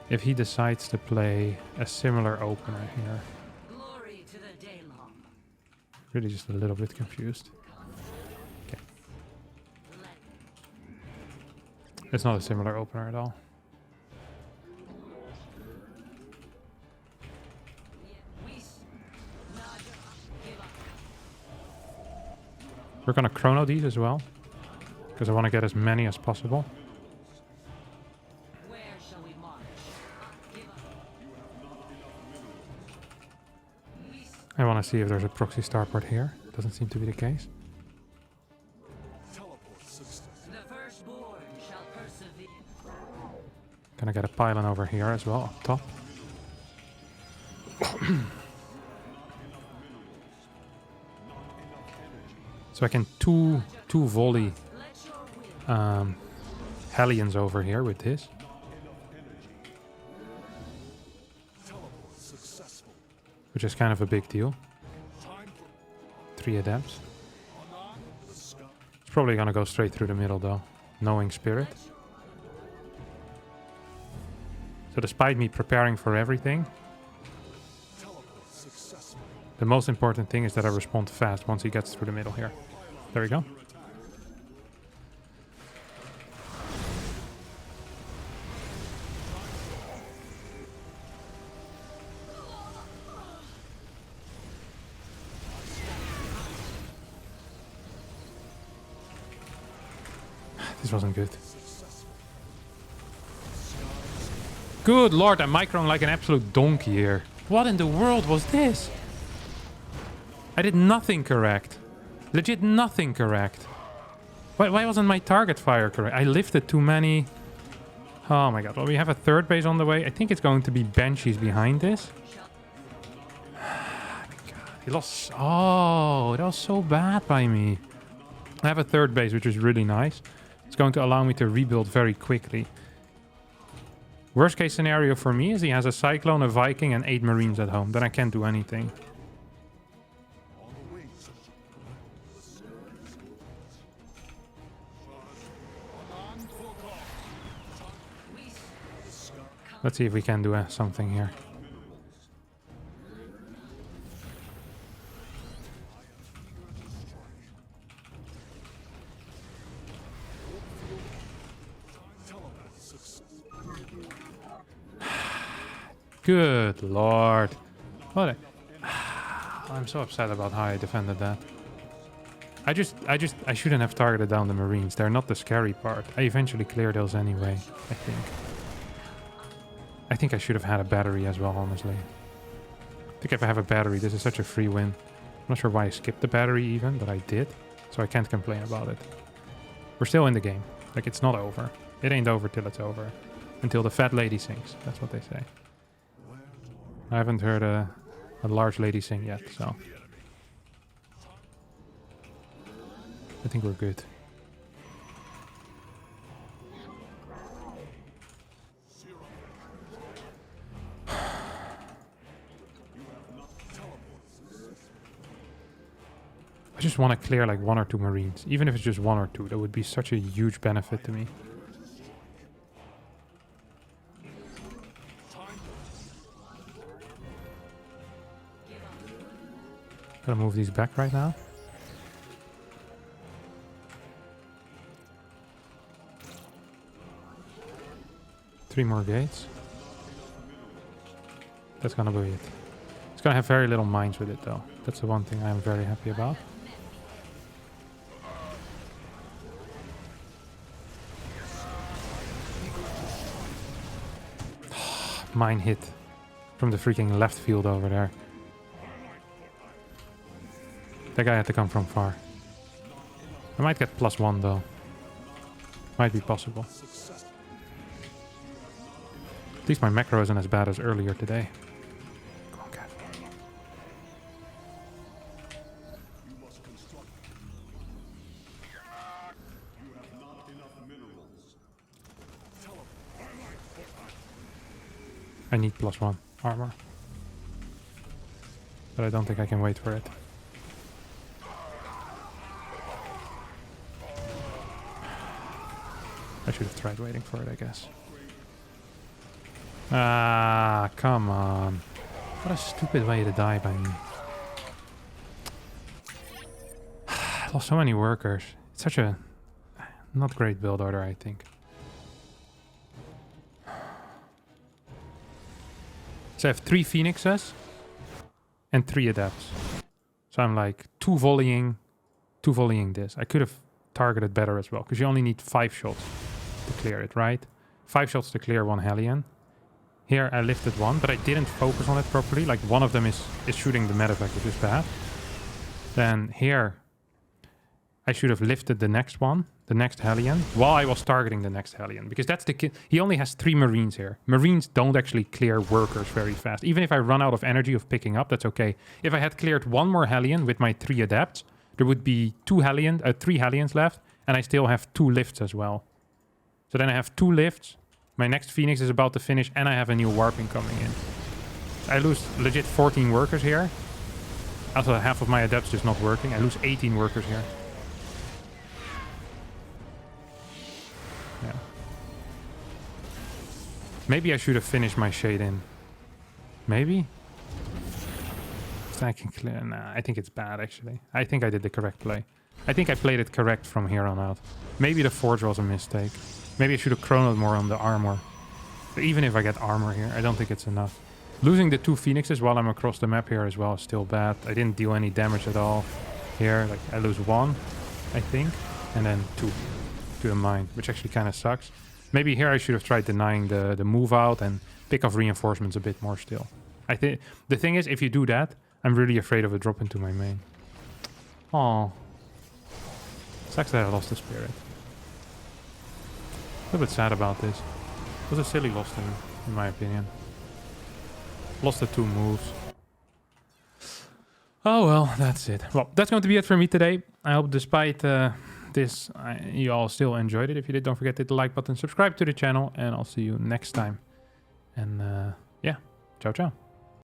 [SPEAKER 1] if he decides to play a similar opener here.
[SPEAKER 2] Glory to the Daylong.
[SPEAKER 1] Really just a little bit confused. Okay. It's not a similar opener at all. We're gonna chrono these as well, because I want to get as many as possible. I want to see if there's a proxy starport here. Doesn't seem to be the case. Gonna get a pylon over here as well, up top. So I can two volley Hellions over here with this. Which is kind of a big deal. 3 adepts. It's probably gonna go straight through the middle though, knowing Spirit. So despite me preparing for everything, the most important thing is that I respond fast once he gets through the middle here. There we go. This wasn't good. Good lord, I'm microing like an absolute donkey here. What in the world was this? I did nothing correct. Legit nothing correct. Why wasn't my target fire correct? I lifted too many. Oh my god. Well, we have a third base on the way. I think it's going to be Banshees behind this. God, he lost. Oh, that was so bad by me. I have a third base, which is really nice. It's going to allow me to rebuild very quickly. Worst case scenario for me is he has a Cyclone, a Viking, and 8 Marines at home. Then I can't do anything. Let's see if we can do something here. Good lord. What I'm so upset about how I defended that. I shouldn't have targeted down the Marines. They're not the scary part. I eventually clear those anyway, I think. I think I should have had a battery as well, honestly. I think if I have a battery, this is such a free win. I'm not sure why I skipped the battery even, but I did. So I can't complain about it. We're still in the game. Like, it's not over. It ain't over till it's over. Until the fat lady sings. That's what they say. I haven't heard a large lady sing yet, so I think we're good. I just want to clear like 1 or 2 Marines. Even if it's just 1 or 2, that would be such a huge benefit to me. Gotta move these back right now. Three more gates. That's gonna be it. It's gonna have very little mines with it though. That's the one thing I'm very happy about. Mine hit from the freaking left field over there. That guy had to come from far. I might get +1 though. Might be possible. At least my macro isn't as bad as earlier today. Come on, cat. I need +1 armor. But I don't think I can wait for it. I should have tried waiting for it, I guess. Ah, come on. What a stupid way to die by me. I lost so many workers. It's such a not great build order, I think. So I have 3 Phoenixes and 3 Adepts. So I'm like 2 volleying this. I could have targeted better as well, because you only need 5 shots to clear it, right? 5 shots to clear 1 Hellion. Here I lifted 1, but I didn't focus on it properly. Like, one of them is shooting the medevac, which is bad. Then here I should have lifted the next one, the next Hellion, while I was targeting the next Hellion, because that's the he only has 3 Marines here. Marines don't actually clear workers very fast. Even if I run out of energy of picking up, that's okay. If I had cleared 1 more Hellion with my 3 Adepts, there would be 3 Hellions left, and I still have 2 lifts as well. So then I have 2 lifts. My next Phoenix is about to finish, and I have a new warping coming in. I lose legit 14 workers here. Also, half of my adepts just not working. I lose 18 workers here. Yeah. Maybe I should have finished my shade in. Maybe? So I can clear. Nah, I think it's bad, actually. I think I did the correct play. I think I played it correct from here on out. Maybe the forge was a mistake. Maybe I should have chronoed more on the armor. But even if I get armor here, I don't think it's enough. Losing the 2 Phoenixes while I'm across the map here as well is still bad. I didn't deal any damage at all here. Like, I lose 1, I think. And then 2 to the mine, which actually kind of sucks. Maybe here I should have tried denying the move out and pick off reinforcements a bit more still. I think the thing is, if you do that, I'm really afraid of a drop into my main. Oh, sucks that I lost the spirit. A little bit sad about this. It was a silly loss in my opinion. Lost the 2 moves. Oh well, that's it. Well, that's going to be it for me today. I hope despite this, you all still enjoyed it. If you did, don't forget to hit the like button, subscribe to the channel, and I'll see you next time. And yeah, ciao ciao.